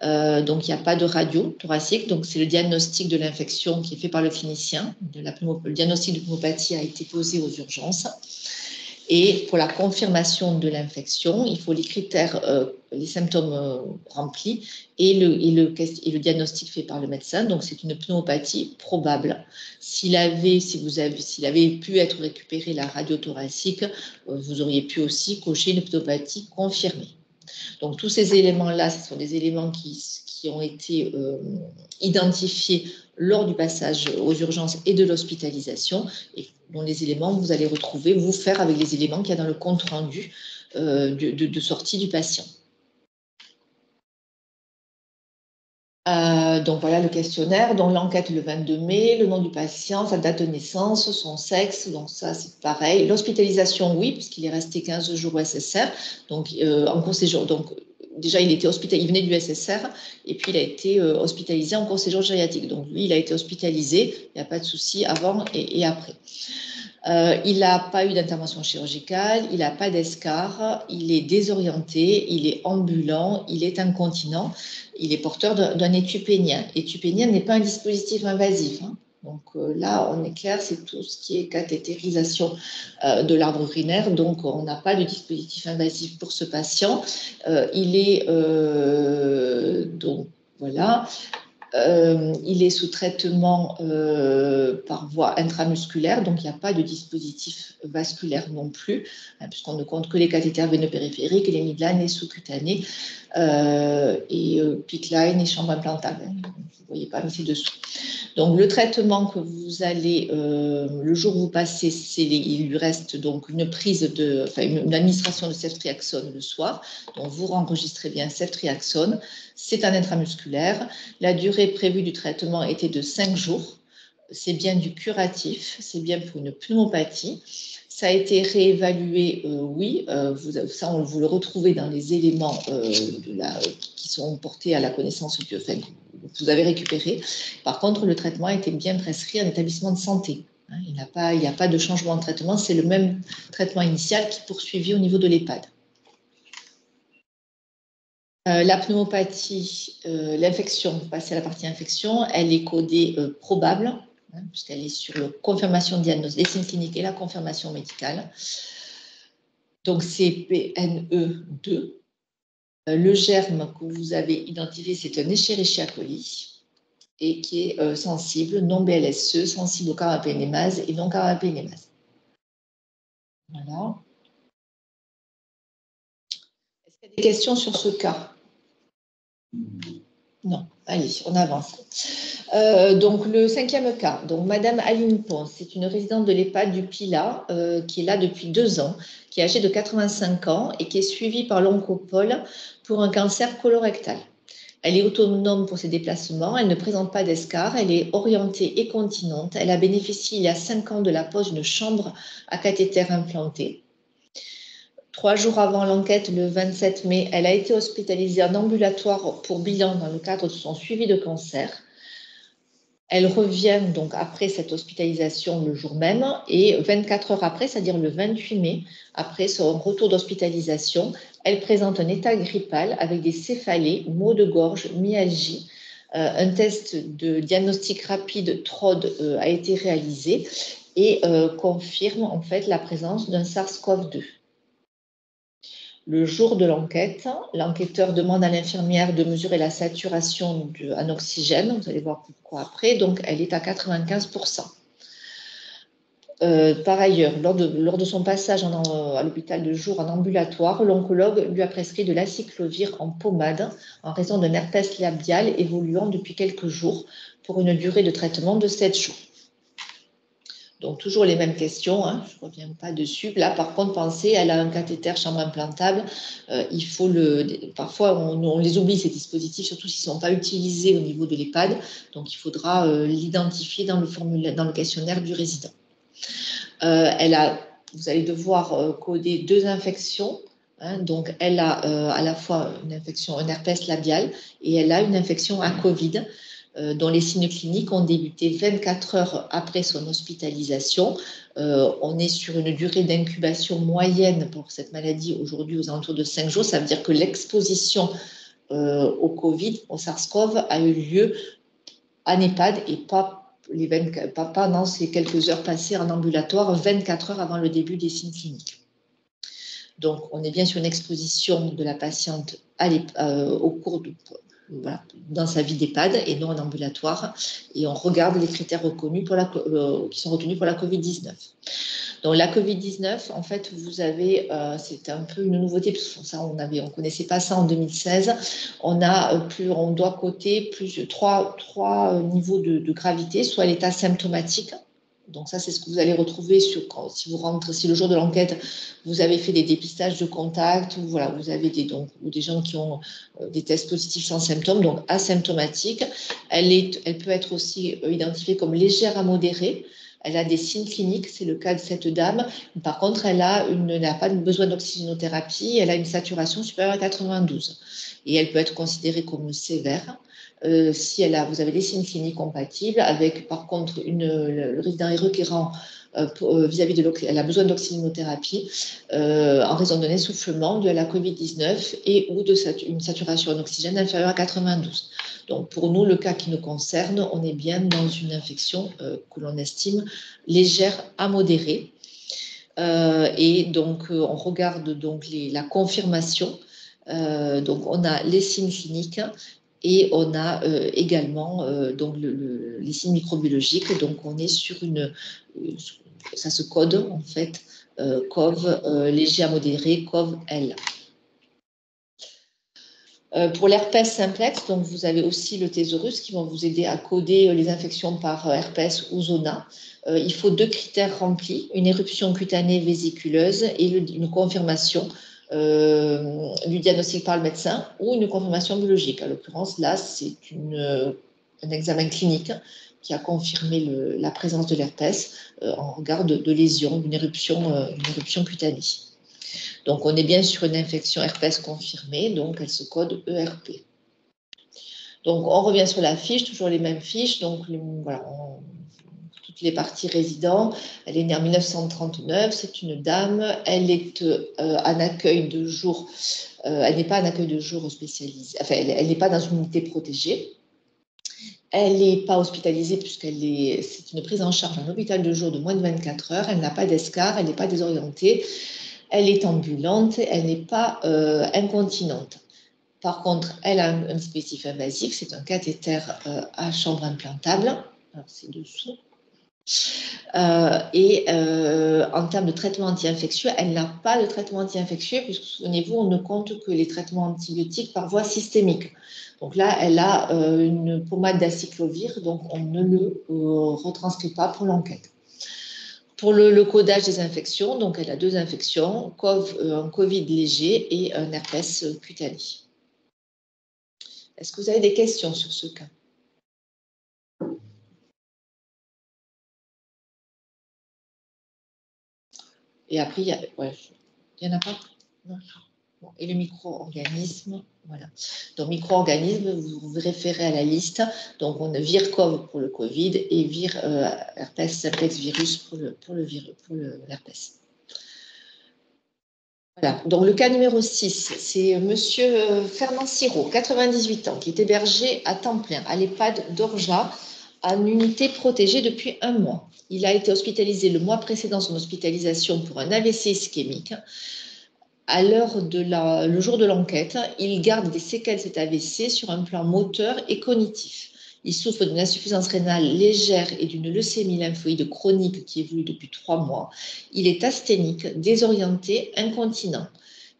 donc il n'y a pas de radio thoracique, donc c'est le diagnostic de l'infection qui est fait par le clinicien. Le diagnostic de pneumopathie a été posé aux urgences. Et pour la confirmation de l'infection, il faut les critères, les symptômes remplis et le diagnostic fait par le médecin. Donc, c'est une pneumopathie probable. S'il avait pu être récupéré la radio thoracique, vous auriez pu aussi cocher une pneumopathie confirmée. Donc, tous ces éléments-là, ce sont des éléments qui qui ont été identifiés lors du passage aux urgences et de l'hospitalisation, et dont les éléments vous allez retrouver, vous faire avec les éléments qu'il y a dans le compte rendu de sortie du patient. Donc voilà le questionnaire, donc l'enquête le 22 mai, le nom du patient, sa date de naissance, son sexe, donc ça c'est pareil. L'hospitalisation, oui, puisqu'il est resté 15 jours au SSR, donc en court séjour. Donc déjà il était il venait du SSR et puis il a été hospitalisé en court séjour gériatrique. Donc lui il a été hospitalisé, il n'y a pas de souci avant et après. Il n'a pas eu d'intervention chirurgicale, il n'a pas d'escar, il est désorienté, il est ambulant, il est incontinent, il est porteur d'un étupénien. Étupénien n'est pas un dispositif invasif. Hein. Donc là, on est clair, c'est tout ce qui est cathétérisation de l'arbre urinaire. Donc, on n'a pas de dispositif invasif pour ce patient. Il est donc voilà. Il est sous traitement par voie intramusculaire, donc il n'y a pas de dispositif vasculaire non plus, hein, puisqu'on ne compte que les cathéters veineux périphériques, les midlines, les sous-cutanés, PICC-line et chambre implantable. Vous ne voyez pas, mais c'est dessous. Donc le traitement que vous allez, le jour où vous passez, il lui reste donc une administration de ceftriaxone le soir. Donc vous enregistrez bien ceftriaxone. C'est un intramusculaire. La durée prévue du traitement était de 5 jours. C'est bien du curatif, c'est bien pour une pneumopathie. Ça a été réévalué, oui, vous le retrouvez dans les éléments qui sont portés à la connaissance que vous avez récupéré. Par contre, le traitement a été bien prescrit en établissement de santé. Hein, il n'y a pas de changement de traitement, c'est le même traitement initial qui est poursuivi au niveau de l'EHPAD. La pneumopathie, l'infection, passer à la partie infection, elle est codée probable, hein, puisqu'elle est sur la confirmation de diagnostic, les signes cliniques et la confirmation médicale. Donc c'est PNE2. Le germe que vous avez identifié, c'est un Escherichia coli et qui est sensible, non BLSE, sensible au carbapenémase et non carbapenémase. Voilà. Est-ce qu'il y a des questions sur ce cas? Non, allez, on avance. Donc, le 5e cas, donc Madame Aline Pons, c'est une résidente de l'EHPAD du Pilat qui est là depuis 2 ans, qui est âgée de 85 ans et qui est suivie par l'oncopole pour un cancer colorectal. Elle est autonome pour ses déplacements, elle ne présente pas d'escar, elle est orientée et continente. Elle a bénéficié il y a 5 ans de la pose d'une chambre à cathéter implanté. 3 jours avant l'enquête, le 27 mai, elle a été hospitalisée en ambulatoire pour bilan dans le cadre de son suivi de cancer. Elle revient donc après cette hospitalisation le jour même et 24 heures après, c'est-à-dire le 28 mai, après son retour d'hospitalisation, elle présente un état grippal avec des céphalées, maux de gorge, myalgie. Un test de diagnostic rapide TROD a été réalisé et confirme en fait la présence d'un SARS-CoV-2. Le jour de l'enquête, l'enquêteur demande à l'infirmière de mesurer la saturation en oxygène. Vous allez voir pourquoi après. Donc, elle est à 95%. Par ailleurs, lors de son passage à l'hôpital de jour en ambulatoire, l'oncologue lui a prescrit de l'aciclovir en pommade en raison d'un herpès labial évoluant depuis quelques jours pour une durée de traitement de 7 jours. Donc, toujours les mêmes questions, hein, je ne reviens pas dessus. Là, par contre, pensez, elle a un cathéter chambre implantable. Il faut parfois, on les oublie, ces dispositifs, surtout s'ils ne sont pas utilisés au niveau de l'EHPAD. Donc, il faudra l'identifier dans le questionnaire du résident. Vous allez devoir coder 2 infections. Hein, donc, elle a à la fois une infection, un herpès labial, et elle a une infection à Covid, dont les signes cliniques ont débuté 24 heures après son hospitalisation. On est sur une durée d'incubation moyenne pour cette maladie aujourd'hui aux alentours de 5 jours. Ça veut dire que l'exposition au Covid, au SARS-CoV, a eu lieu en EHPAD et pas pendant ces quelques heures passées en ambulatoire, 24 heures avant le début des signes cliniques. Donc, on est bien sur une exposition de la patiente au cours voilà, dans sa vie d'EHPAD et non en ambulatoire. Et on regarde les critères reconnus qui sont retenus pour la Covid-19. Donc la Covid-19, en fait, vous avez, c'est un peu une nouveauté, parce que ça, on ne connaissait pas ça en 2016. On doit coter plus de trois niveaux de gravité, soit l'état symptomatique. Donc ça, c'est ce que vous allez retrouver si le jour de l'enquête, vous avez fait des dépistages de contact, ou voilà, vous avez ou des gens qui ont des tests positifs sans symptômes, donc asymptomatique. Elle peut être aussi identifiée comme légère à modérée. Elle a des signes cliniques, c'est le cas de cette dame. Par contre, elle n'a pas besoin d'oxygénothérapie, elle a une saturation supérieure à 92. Et elle peut être considérée comme sévère si vous avez des signes cliniques compatibles avec, par contre, le résident est requérant vis-à-vis elle a besoin d'oxygénothérapie en raison d'un essoufflement, de la Covid-19 et ou une saturation en oxygène inférieure à 92. Donc, pour nous, le cas qui nous concerne, on est bien dans une infection que l'on estime légère à modérée. Et donc, on regarde donc la confirmation. Donc, on a les signes cliniques et on a également donc les signes microbiologiques. Donc, on est sur ça se code en fait, COV léger à modéré, COV L. Pour l'herpès simplex, donc vous avez aussi le thésaurus qui vont vous aider à coder les infections par herpès ou zona. Il faut 2 critères remplis, une éruption cutanée vésiculeuse et une confirmation du diagnostic par le médecin ou une confirmation biologique. En l'occurrence, là, c'est un examen clinique qui a confirmé la présence de l'herpès en regard de lésion, d'une éruption cutanée. Donc, on est bien sur une infection herpès confirmée, donc elle se code ERP. Donc, on revient sur la fiche, toujours les mêmes fiches. Donc, voilà, toutes les parties résidents. Elle est née en 1939, c'est une dame. Elle est en accueil de jour. Elle n'est pas en accueil de jour spécialisé. Enfin, elle n'est pas dans une unité protégée. Elle n'est pas hospitalisée c'est une prise en charge en hôpital de jour de moins de 24 heures. Elle n'a pas d'escar, elle n'est pas désorientée. Elle est ambulante, elle n'est pas incontinente. Par contre, elle a un dispositif invasif, c'est un cathéter à chambre implantable. Alors, c'est dessous. Et en termes de traitement anti-infectieux, elle n'a pas de traitement anti-infectieux, puisque souvenez-vous, on ne compte que les traitements antibiotiques par voie systémique. Donc là, elle a une pommade d'acyclovir, donc on ne le retranscrit pas pour l'enquête. Pour le codage des infections, donc elle a 2 infections, un Covid léger et un herpès cutané. Est-ce que vous avez des questions sur ce cas? Et après, il n'y en a pas? Non. Bon, et le micro-organisme, voilà. Donc, micro-organisme, vous vous référez à la liste. Donc, on a VIR-CoV pour le Covid et herpès simplex virus pour l'herpès. Voilà. Donc, le cas numéro 6, c'est monsieur Fernand Siro, 98 ans, qui est hébergé à temps plein à l'EHPAD d'Orja, en unité protégée depuis 1 mois. Il a été hospitalisé le mois précédent son hospitalisation pour un AVC ischémique. Le jour de l'enquête, il garde des séquelles de cet AVC sur un plan moteur et cognitif. Il souffre d'une insuffisance rénale légère et d'une leucémie lymphoïde chronique qui évolue depuis 3 mois. Il est asthénique, désorienté, incontinent.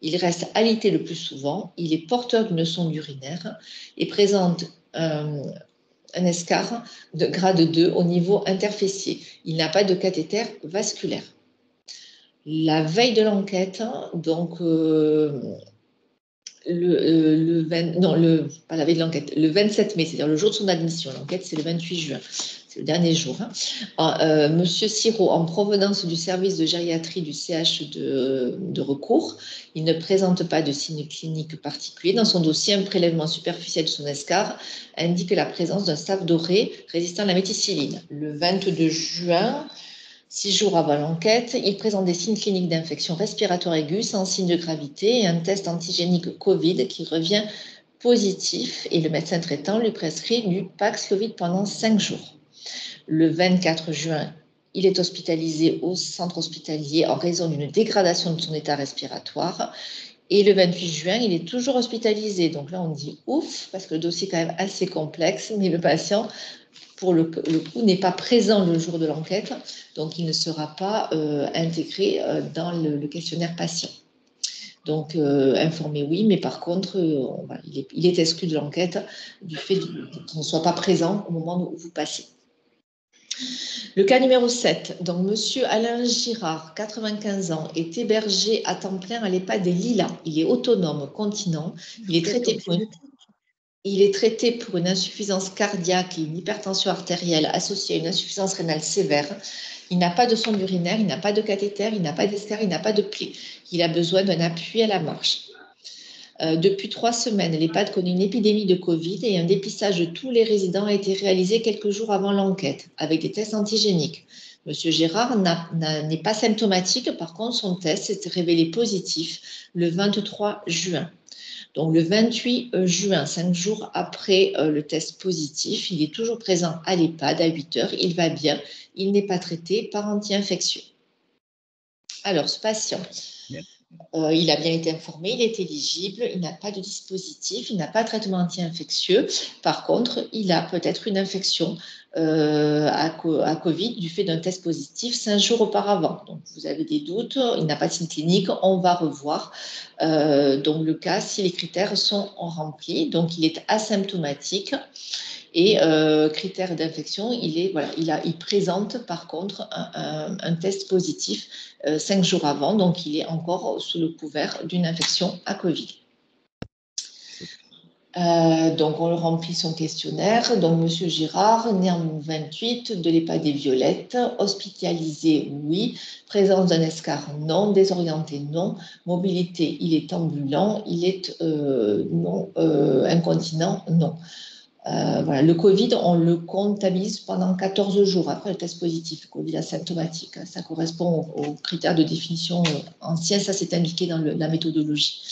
Il reste alité le plus souvent. Il est porteur d'une sonde urinaire et présente un escar de grade 2 au niveau interfessier. Il n'a pas de cathéter vasculaire. La veille de l'enquête, donc pas la veille de l'enquête, le 27 mai, c'est-à-dire le jour de son admission. L'enquête, c'est le 28 juin, c'est le dernier jour. Monsieur Siro, en provenance du service de gériatrie du CH de recours, il ne présente pas de signes cliniques particuliers. Dans son dossier, un prélèvement superficiel de son escar indique la présence d'un staph doré résistant à la méticilline. Le 22 juin, 6 jours avant l'enquête, il présente des signes cliniques d'infection respiratoire aiguë sans signe de gravité et un test antigénique Covid qui revient positif et le médecin traitant lui prescrit du Paxlovid pendant 5 jours. Le 24 juin, il est hospitalisé au centre hospitalier en raison d'une dégradation de son état respiratoire. Et le 28 juin, il est toujours hospitalisé. Donc là, on dit ouf, parce que le dossier est quand même assez complexe, mais le patient, pour le coup, n'est pas présent le jour de l'enquête, donc il ne sera pas intégré dans le questionnaire patient. Donc, informé, oui, mais par contre, il est exclu de l'enquête du fait qu'il ne soit pas présent au moment où vous passez. Le cas numéro 7, donc monsieur Alain Girard, 95 ans, est hébergé à temps plein à l'EHPAD des Lilas. Il est autonome, continent. Il est traité pour une insuffisance cardiaque et une hypertension artérielle associée à une insuffisance rénale sévère. Il n'a pas de sonde urinaire, il n'a pas de cathéter, il n'a pas d'escar, il n'a pas de plaie. Il a besoin d'un appui à la marche. Depuis 3 semaines, l'EHPAD connaît une épidémie de Covid et un dépistage de tous les résidents a été réalisé quelques jours avant l'enquête avec des tests antigéniques. Monsieur Gérard n'est pas symptomatique, par contre, son test s'est révélé positif le 23 juin. Donc, le 28 juin, 5 jours après le test positif, il est toujours présent à l'EHPAD à 8 heures. Il va bien, il n'est pas traité par anti-infectieux. Alors, ce patient, il a bien été informé, il est éligible, il n'a pas de dispositif, il n'a pas de traitement anti-infectieux. Par contre, il a peut-être une infection à Covid du fait d'un test positif 5 jours auparavant. Donc, vous avez des doutes, il n'a pas de signe clinique, on va revoir donc le cas si les critères sont remplis. Donc, il est asymptomatique. Et critère d'infection, il présente par contre un test positif 5 jours avant, donc il est encore sous le couvert d'une infection à Covid. Donc on remplit son questionnaire. Donc monsieur Girard, né en 28, de l'EHPAD des Violettes, hospitalisé, oui. Présence d'un escar, non. Désorienté, non. Mobilité, il est ambulant. Il est incontinent, non. Voilà. Le Covid, on le comptabilise pendant 14 jours après le test positif, Covid asymptomatique. Ça correspond aux critères de définition anciens, ça c'est indiqué dans la méthodologie.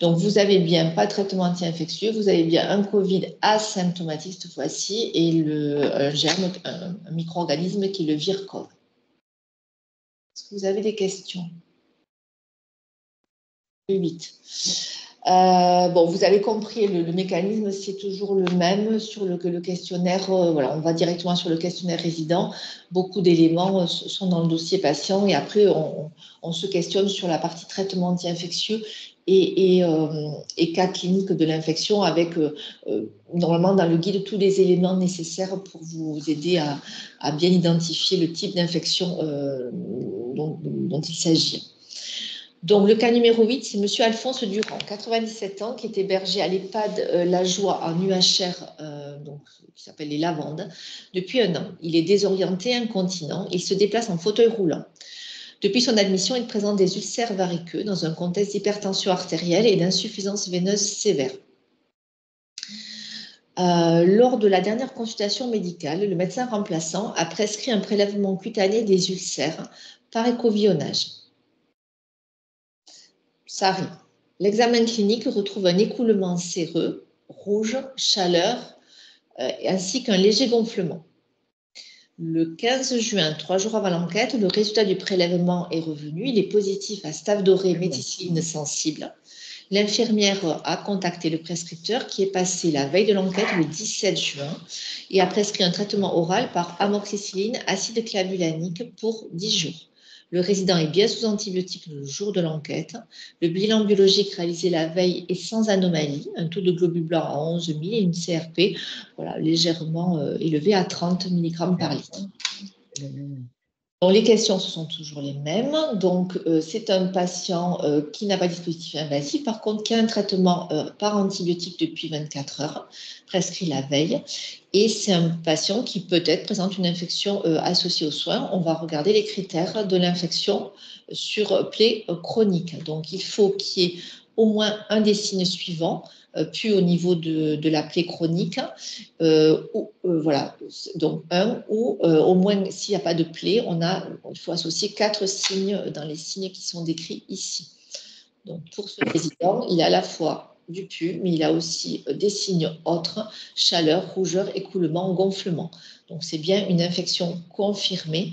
Donc, vous avez bien pas de traitement anti-infectieux, vous avez bien un Covid asymptomatique cette fois-ci et un germe, un micro-organisme qui est le VIR-CoV. Est-ce que vous avez des questions? 8. Bon, vous avez compris, le mécanisme, c'est toujours le même sur le questionnaire. Voilà, on va directement sur le questionnaire résident. Beaucoup d'éléments sont dans le dossier patient et après, on se questionne sur la partie traitement anti-infectieux et cas cliniques de l'infection avec, normalement, dans le guide, tous les éléments nécessaires pour vous aider à bien identifier le type d'infection dont il s'agit. Donc, le cas numéro 8, c'est M. Alphonse Durand, 97 ans, qui est hébergé à l'EHPAD La Joie en UHR, qui s'appelle les Lavandes, depuis 1 an. Il est désorienté, incontinent, il se déplace en fauteuil roulant. Depuis son admission, il présente des ulcères variqueux dans un contexte d'hypertension artérielle et d'insuffisance veineuse sévère. Lors de la dernière consultation médicale, le médecin remplaçant a prescrit un prélèvement cutané des ulcères par écouvillonnage. Ça arrive. L'examen clinique retrouve un écoulement séreux, rouge, chaleur, ainsi qu'un léger gonflement. Le 15 juin, 3 jours avant l'enquête, le résultat du prélèvement est revenu. Il est positif à staph doré méthicilline sensible. L'infirmière a contacté le prescripteur qui est passé la veille de l'enquête le 17 juin et a prescrit un traitement oral par amoxicilline acide clavulanique pour 10 jours. Le résident est bien sous antibiotiques le jour de l'enquête. Le bilan biologique réalisé la veille est sans anomalie, un taux de globules blancs à 11 000 et une CRP légèrement élevée à 30 mg par litre. Donc, les questions, ce sont toujours les mêmes. Donc, c'est un patient qui n'a pas de dispositif invasif, par contre, qui a un traitement par antibiotique depuis 24 heures, prescrit la veille. Et c'est un patient qui peut-être présente une infection associée aux soins. On va regarder les critères de l'infection sur plaie chronique. Donc, il faut qu'il y ait au moins un des signes suivants, puis au niveau de la plaie chronique, voilà, donc au moins s'il n'y a pas de plaie, il faut associer 4 signes dans les signes qui sont décrits ici. Donc pour ce résident, il a à la fois du pus, mais il a aussi des signes autres, chaleur, rougeur, écoulement, gonflement. Donc c'est bien une infection confirmée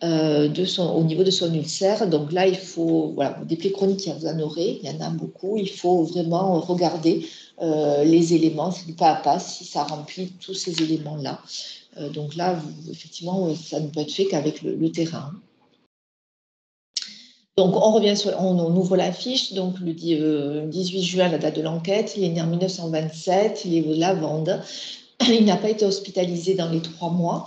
au niveau de son ulcère. Donc là, il faut, voilà, des plaies chroniques, vous en aurez, il y en a beaucoup. Il faut vraiment regarder les éléments, pas à pas, si ça remplit tous ces éléments-là. Donc là, effectivement, ça ne peut être fait qu'avec le terrain. Donc, on ouvre la fiche. Donc, le 18 juin, la date de l'enquête. Il est né en 1927. Il est de Lavande. Il n'a pas été hospitalisé dans les 3 mois.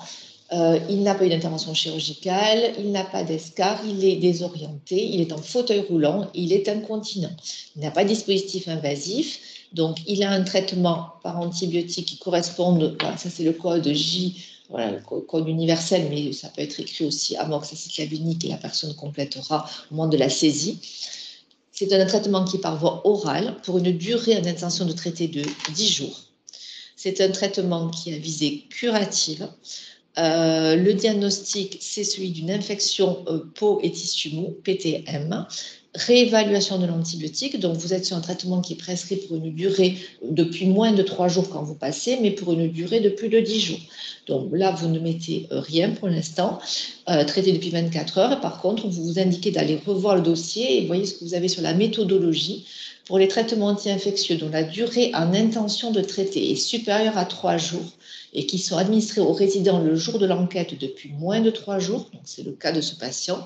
Il n'a pas eu d'intervention chirurgicale. Il n'a pas d'escar. Il est désorienté. Il est en fauteuil roulant. Il est incontinent. Il n'a pas de dispositif invasif. Donc, il a un traitement par antibiotique qui correspond, voilà, ça c'est le code J, voilà, le code universel, mais ça peut être écrit aussi amoxicillavinique et la personne complétera au moment de la saisie. C'est un traitement qui est par voie orale pour une durée en intention de traiter de 10 jours. C'est un traitement qui a visée curative. Le diagnostic, c'est celui d'une infection peau et tissu mou, PTM. Réévaluation de l'antibiotique. Donc, vous êtes sur un traitement qui est prescrit pour une durée depuis moins de 3 jours quand vous passez, mais pour une durée de plus de 10 jours. Donc là, vous ne mettez rien pour l'instant, traité depuis 24 heures. Par contre, vous vous indiquez d'aller revoir le dossier et voyez ce que vous avez sur la méthodologie. Pour les traitements anti-infectieux dont la durée en intention de traiter est supérieure à 3 jours et qui sont administrés aux résidents le jour de l'enquête depuis moins de 3 jours, donc c'est le cas de ce patient,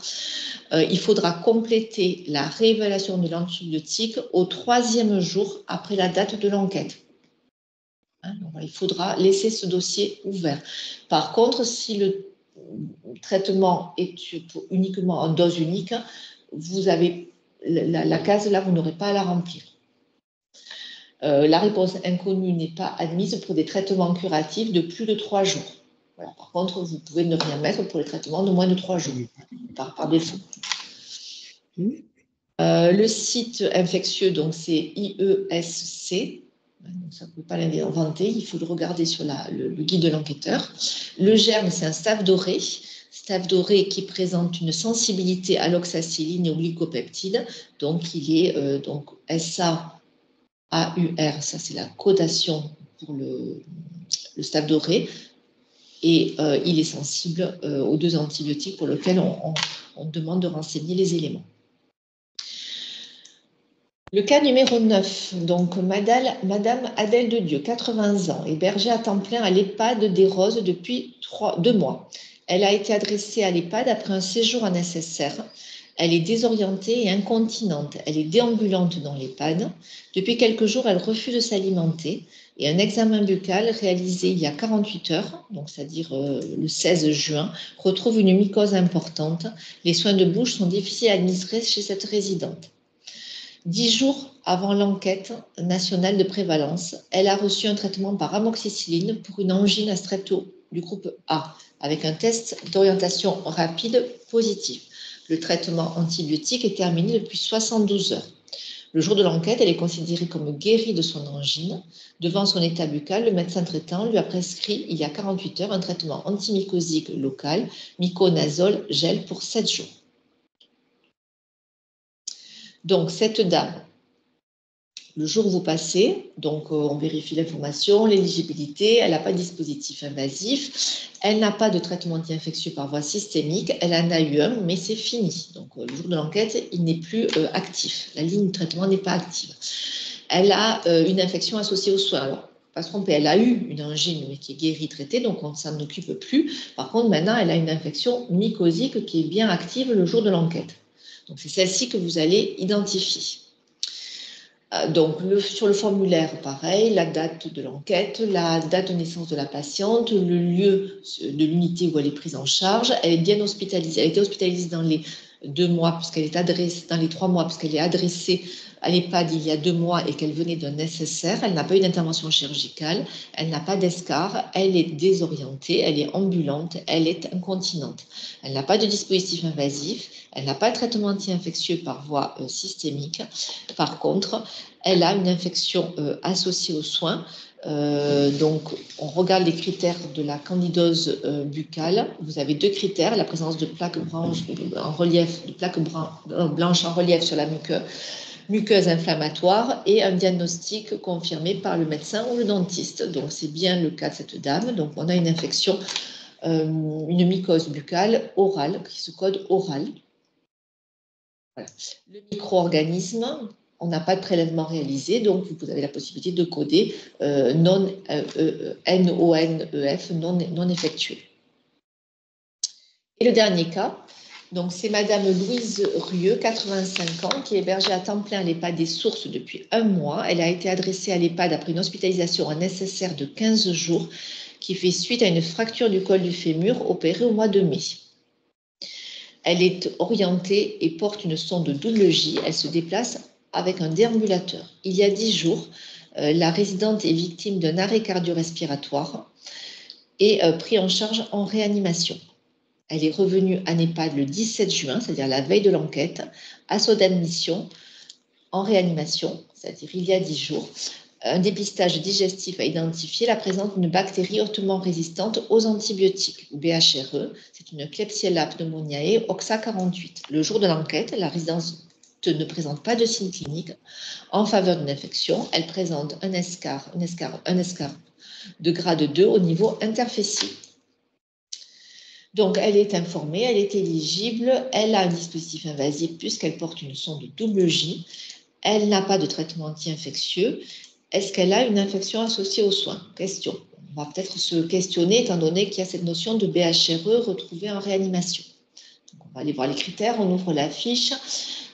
il faudra compléter la réévaluation de l'antibiotique au 3e jour après la date de l'enquête. Il faudra laisser ce dossier ouvert. Par contre, si le traitement est uniquement en dose unique, vous avez la case là, vous n'aurez pas à la remplir. La réponse inconnue n'est pas admise pour des traitements curatifs de plus de 3 jours. Voilà. Par contre, vous pouvez ne rien mettre pour les traitements de moins de 3 jours, par défaut. Le site infectieux, donc c'est IESC. Donc ça ne peut pas l'inventer, il faut le regarder sur le guide de l'enquêteur. Le germe, c'est un staph doré. Staph doré qui présente une sensibilité à l'oxacilline et aux glycopeptides. Donc, il est donc SAAUR, ça c'est la codation pour le staph doré. Et il est sensible aux 2 antibiotiques pour lesquels on demande de renseigner les éléments. Le cas numéro 9, donc Madame Adèle de Dieu, 80 ans, hébergée à temps plein à l'EHPAD des Roses depuis 2 mois. Elle a été adressée à l'EHPAD après un séjour en SSR. Elle est désorientée et incontinente. Elle est déambulante dans l'EHPAD. Depuis quelques jours, elle refuse de s'alimenter. Et un examen buccal réalisé il y a 48 heures, donc c'est-à-dire le 16 juin, retrouve une mycose importante. Les soins de bouche sont difficiles à administrer chez cette résidente. 10 jours avant l'enquête nationale de prévalence, elle a reçu un traitement par amoxicilline pour une angine à strepto du groupe A, avec un test d'orientation rapide positif. Le traitement antibiotique est terminé depuis 72 heures. Le jour de l'enquête, elle est considérée comme guérie de son angine. Devant son état buccal, le médecin traitant lui a prescrit, il y a 48 heures, un traitement antimycosique local, myconazole gel pour 7 jours. Donc, cette dame, le jour où vous passez, donc on vérifie l'information, l'éligibilité, elle n'a pas de dispositif invasif, elle n'a pas de traitement anti-infectieux par voie systémique, elle en a eu un, mais c'est fini. Donc, le jour de l'enquête, il n'est plus actif. La ligne de traitement n'est pas active. Elle a une infection associée aux soins. Alors, pas se tromper, elle a eu une angine, mais qui est guérie, traitée, donc on ne s'en occupe plus. Par contre, maintenant, elle a une infection mycosique qui est bien active le jour de l'enquête. Donc, c'est celle-ci que vous allez identifier. Donc, sur le formulaire, pareil, la date de l'enquête, la date de naissance de la patiente, le lieu de l'unité où elle est prise en charge. Elle est bien hospitalisée. Elle a été hospitalisée dans les 2 mois, puisqu'elle est adressée, dans les 3 mois, puisqu'elle est adressée à l'EHPAD il y a 2 mois et qu'elle venait d'un SSR. Elle n'a pas eu d'intervention chirurgicale, elle n'a pas d'escar, elle est désorientée, elle est ambulante, elle est incontinente. Elle n'a pas de dispositif invasif, elle n'a pas de traitement anti-infectieux par voie systémique. Par contre, elle a une infection associée aux soins. Donc, on regarde les critères de la candidose buccale. Vous avez 2 critères, la présence de plaques blanches en relief, de plaques blanches en relief sur la muqueuse inflammatoire et un diagnostic confirmé par le médecin ou le dentiste. Donc, c'est bien le cas de cette dame. Donc, on a une infection une mycose buccale orale, qui se code oral. Voilà. Le micro-organisme, on n'a pas de prélèvement réalisé, donc vous avez la possibilité de coder NONEF non effectué. Et le dernier cas, donc c'est Madame Louise Rieux, 85 ans, qui est hébergée à temps plein à l'EHPAD des Sources depuis 1 mois. Elle a été adressée à l'EHPAD après une hospitalisation en SSR de 15 jours qui fait suite à une fracture du col du fémur opérée au mois de mai. Elle est orientée et porte une sonde double J. Elle se déplace avec un déambulateur. Il y a 10 jours, la résidente est victime d'un arrêt cardio-respiratoire et prise en charge en réanimation. Elle est revenue à NEHPAD le 17 juin, c'est-à-dire la veille de l'enquête, à son admission en réanimation, c'est-à-dire il y a 10 jours. Un dépistage digestif a identifié la présence d'une bactérie hautement résistante aux antibiotiques, ou BHRE. C'est une Klebsiella pneumoniae oxa48. Le jour de l'enquête, la résidente ne présente pas de signes cliniques en faveur d'une infection. Elle présente un escar de grade 2 au niveau interfécier. Donc, elle est informée, elle est éligible, elle a un dispositif invasif puisqu'elle porte une sonde double J. Elle n'a pas de traitement anti-infectieux. Est-ce qu'elle a une infection associée aux soins? Question. On va peut-être se questionner étant donné qu'il y a cette notion de BHRE retrouvée en réanimation. Donc, on va aller voir les critères, on ouvre la fiche.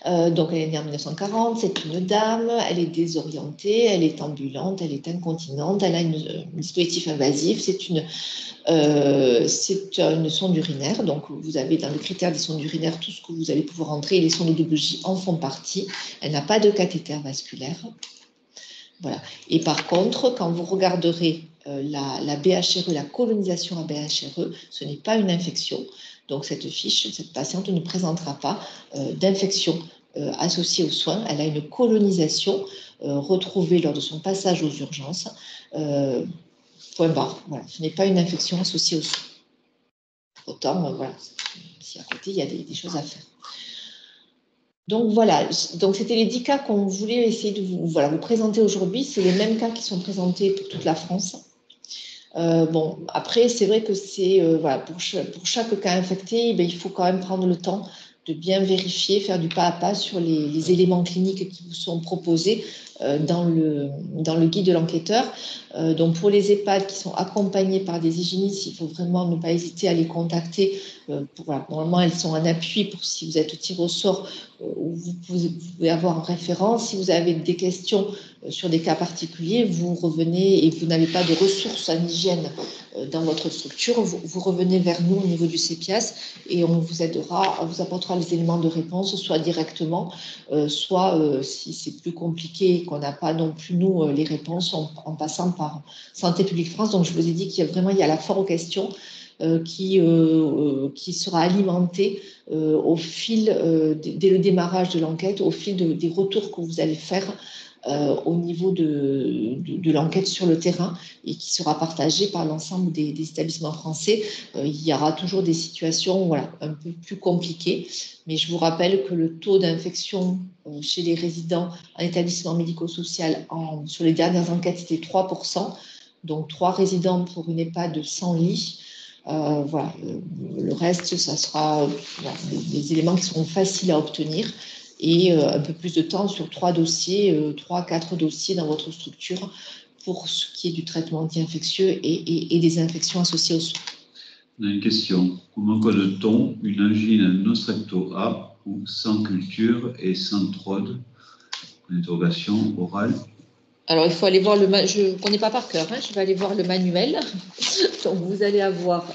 Donc, elle est née en 1940, c'est une dame, elle est désorientée, elle est ambulante, elle est incontinente, elle a un dispositif invasif, c'est une sonde urinaire. Donc, vous avez dans les critères des sondes urinaires tout ce que vous allez pouvoir entrer, et les sondes double J en font partie. Elle n'a pas de cathéter vasculaire. Voilà. Et par contre, quand vous regarderez la BHRE, la colonisation à BHRE, ce n'est pas une infection. Donc, cette patiente ne présentera pas d'infection associée aux soins. Elle a une colonisation retrouvée lors de son passage aux urgences. Point barre. Voilà. Ce n'est pas une infection associée aux soins. Autant, voilà, si à côté, il y a des choses à faire. Donc voilà, c'était les 10 cas qu'on voulait essayer de vous présenter aujourd'hui. C'est les mêmes cas qui sont présentés pour toute la France. Bon, après, c'est vrai que c'est pour chaque cas infecté, il faut quand même prendre le temps de bien vérifier, faire du pas à pas sur les éléments cliniques qui vous sont proposés dans le guide de l'enquêteur. Donc pour les EHPAD qui sont accompagnés par des hygiénistes, il faut vraiment ne pas hésiter à les contacter. Normalement, elles sont en appui pour si vous êtes au tir au sort, où vous pouvez avoir en référence. Si vous avez des questions sur des cas particuliers, vous revenez et vous n'avez pas de ressources en hygiène dans votre structure, vous revenez vers nous au niveau du CEPIAS et on vous aidera, on vous apportera les éléments de réponse, soit directement, soit si c'est plus compliqué et qu'on n'a pas non plus nous les réponses en passant par Santé publique France. Donc je vous ai dit qu'il y a la foire aux questions qui sera alimentée au fil, dès le démarrage de l'enquête, au fil des retours que vous allez faire au niveau de l'enquête sur le terrain et qui sera partagée par l'ensemble des établissements français. Il y aura toujours des situations un peu plus compliquées, mais je vous rappelle que le taux d'infection chez les résidents en établissement médico-social sur les dernières enquêtes, c'était 3%, donc 3 résidents pour une EHPAD de 100 lits. Le reste, ça sera des éléments qui seront faciles à obtenir et un peu plus de temps sur 3 dossiers, 3-4 dossiers dans votre structure pour ce qui est du traitement anti-infectieux et des infections associées aux soins. On a une question. Comment code-t-on une angine non-strepto A ou sans culture et sans TROD? Une interrogation orale. Alors, il faut aller voir je ne connais pas par cœur, je vais aller voir le manuel. Donc, vous allez avoir,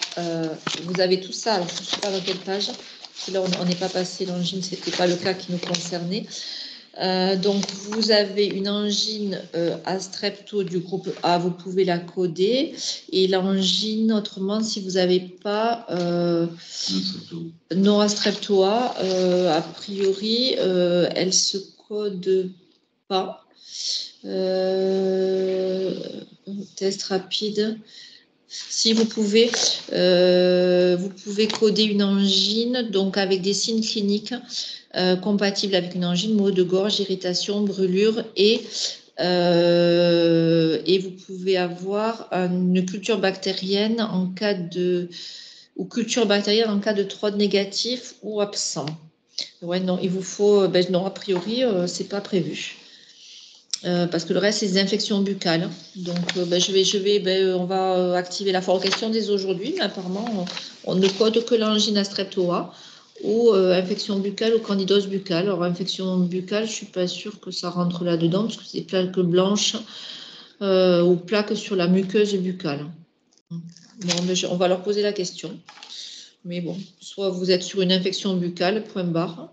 vous avez tout ça. Alors, je ne sais pas dans quelle page. Là, on n'est pas passé l'angine, ce n'était pas le cas qui nous concernait. Donc, vous avez une angine à strepto du groupe A, vous pouvez la coder. Et l'angine, autrement, si vous n'avez pas non à strepto A, a priori, elle ne se code pas. Test rapide. Si vous pouvez coder une angine donc avec des signes cliniques compatibles avec une angine, maux de gorge, irritation, brûlure et Et vous pouvez avoir une culture bactérienne en cas de culture bactérienne en cas de TROD négatif ou absent. Ouais, non, il vous faut, non, a priori, c'est pas prévu. Parce que le reste, c'est des infections buccales. Donc, on va activer la forme question dès aujourd'hui, mais apparemment, on ne code que l'angine à streptoa ou infection buccale ou candidose buccale. Alors, infection buccale, je ne suis pas sûre que ça rentre là-dedans, parce que c'est plaques blanches ou plaques sur la muqueuse buccale. Bon, mais on va leur poser la question. Mais bon, soit vous êtes sur une infection buccale, point barre.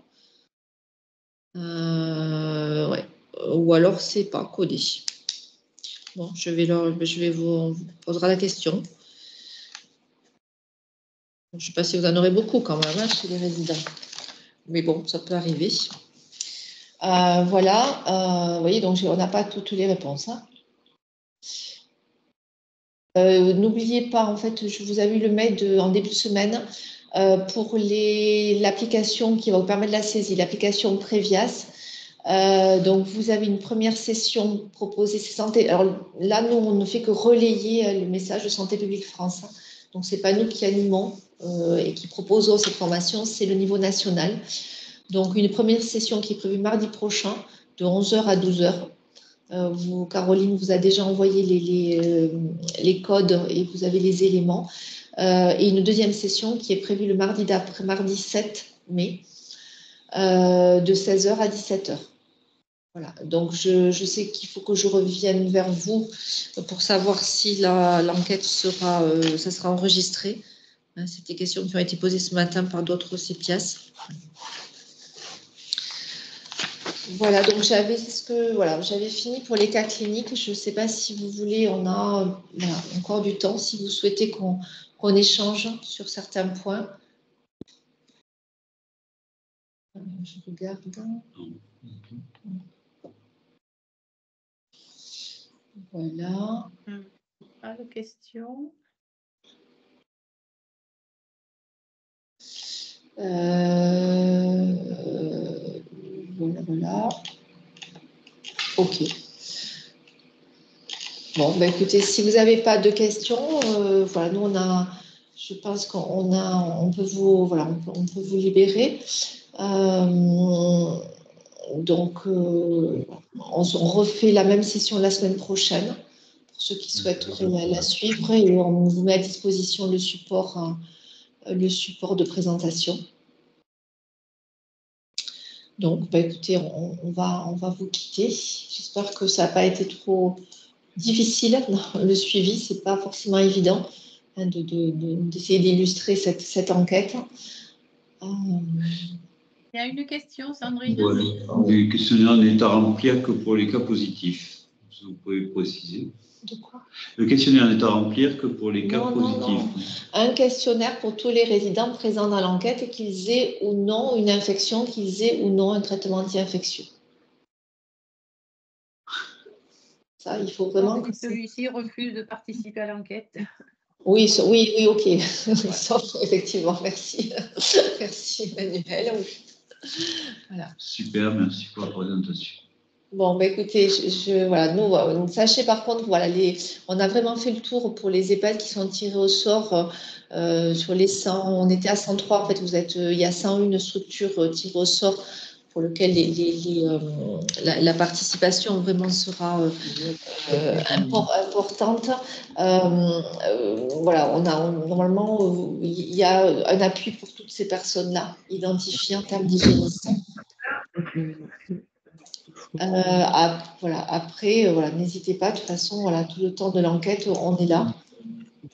Ouais. Ou alors c'est pas codé. Bon, on vous posera la question. Je ne sais pas si vous en aurez beaucoup quand même hein, chez les résidents. Mais bon, ça peut arriver. Voilà, vous voyez, donc on n'a pas toutes les réponses. Hein. N'oubliez pas, en fait, je vous avais eu le mail en début de semaine pour l'application qui va vous permettre de la saisie, l'application Prévias. Donc, vous avez une première session proposée, c'est santé. Alors là, nous, on ne fait que relayer le message de Santé publique France. Hein. Donc, ce n'est pas nous qui animons et qui proposons cette formation, c'est le niveau national. Donc, une première session qui est prévue mardi prochain, de 11h à 12h. Caroline vous a déjà envoyé les codes et vous avez les éléments. Et une deuxième session qui est prévue le mardi d'après, mardi 7 mai, de 16h à 17h. Voilà. Donc, je sais qu'il faut que je revienne vers vous pour savoir si l'enquête sera enregistrée. Hein, c'est des questions qui ont été posées ce matin par d'autres CEPIAS. Voilà, donc j'avais fini pour les cas cliniques. Je ne sais pas si vous voulez, on a encore du temps, si vous souhaitez qu'on échange sur certains points. Je regarde. Voilà. Pas de questions. Voilà. OK. Bon, ben écoutez, si vous n'avez pas de questions, voilà, nous je pense on peut vous libérer. Donc, on refait la même session la semaine prochaine pour ceux qui souhaiteraient la suivre et on vous met à disposition le support de présentation. Donc, bah, écoutez, on va vous quitter. J'espère que ça n'a pas été trop difficile. Le suivi, ce n'est pas forcément évident hein, d'essayer d'illustrer cette enquête. Il y a une question, Sandrine. Voilà. Le questionnaire n'est à remplir que pour les cas positifs. Vous pouvez préciser. De quoi? Le questionnaire n'est à remplir que pour les cas positifs. Non. Un questionnaire pour tous les résidents présents dans l'enquête, qu'ils aient ou non une infection, qu'ils aient ou non un traitement anti-infectieux. Ça, il faut vraiment. Celui-ci refuse de participer à l'enquête. Oui, ok. Sauf, effectivement, merci. Merci, Emmanuel. Voilà. Super, merci pour la présentation. Bon, bah, écoutez, voilà, nous, sachez par contre, voilà, on a vraiment fait le tour pour les EHPAD qui sont tirés au sort sur les 100. On était à 103, en fait, il y a 101 structures tirées au sort pour lesquelles la participation vraiment sera importante. Voilà, normalement, il y a un appui pour toutes ces personnes-là, identifiées en termes d'hygiénistes. Après, n'hésitez pas, de toute façon, tout le temps de l'enquête, on est là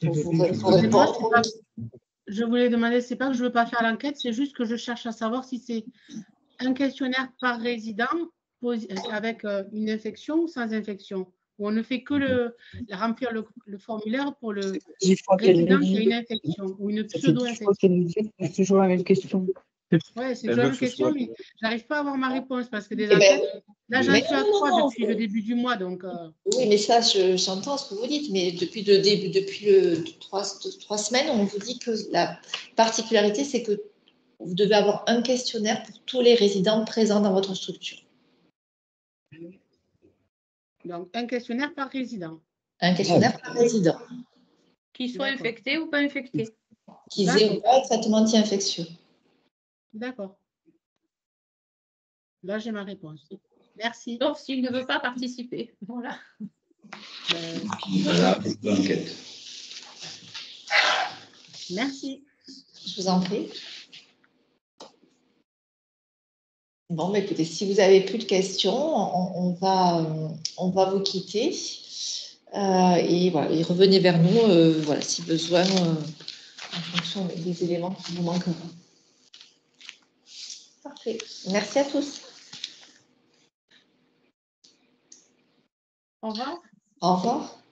pour vous répondre. Je voulais demander, c'est pas que je ne veux pas faire l'enquête, c'est juste que je cherche à savoir si c'est un questionnaire par résident avec une infection ou sans infection. Où on ne fait que remplir le formulaire pour le résident qui a une infection ou une pseudo-infection. C'est toujours la même question. Oui, c'est toujours une question, mais je n'arrive pas à avoir ma réponse parce que des enquêtes, là j'en suis à 3 depuis le début du mois. Donc, Oui, mais ça, j'entends ce que vous dites, mais depuis 3 semaines, on vous dit que la particularité, c'est que vous devez avoir un questionnaire pour tous les résidents présents dans votre structure. Donc, un questionnaire par résident. Un questionnaire par résident. Qu'ils soient D'accord. infectés ou pas infectés. Qu'ils aient ou pas un traitement anti-infectieux. D'accord. Là, j'ai ma réponse. Merci. Sauf s'il ne veut pas participer. Voilà. Voilà, l'enquête. Merci. Je vous en prie. Bon, mais écoutez, si vous n'avez plus de questions, on va vous quitter. Et voilà, et revenez vers nous voilà, si besoin, en fonction des éléments qui vous manqueront. Parfait. Merci à tous. Au revoir. Au revoir.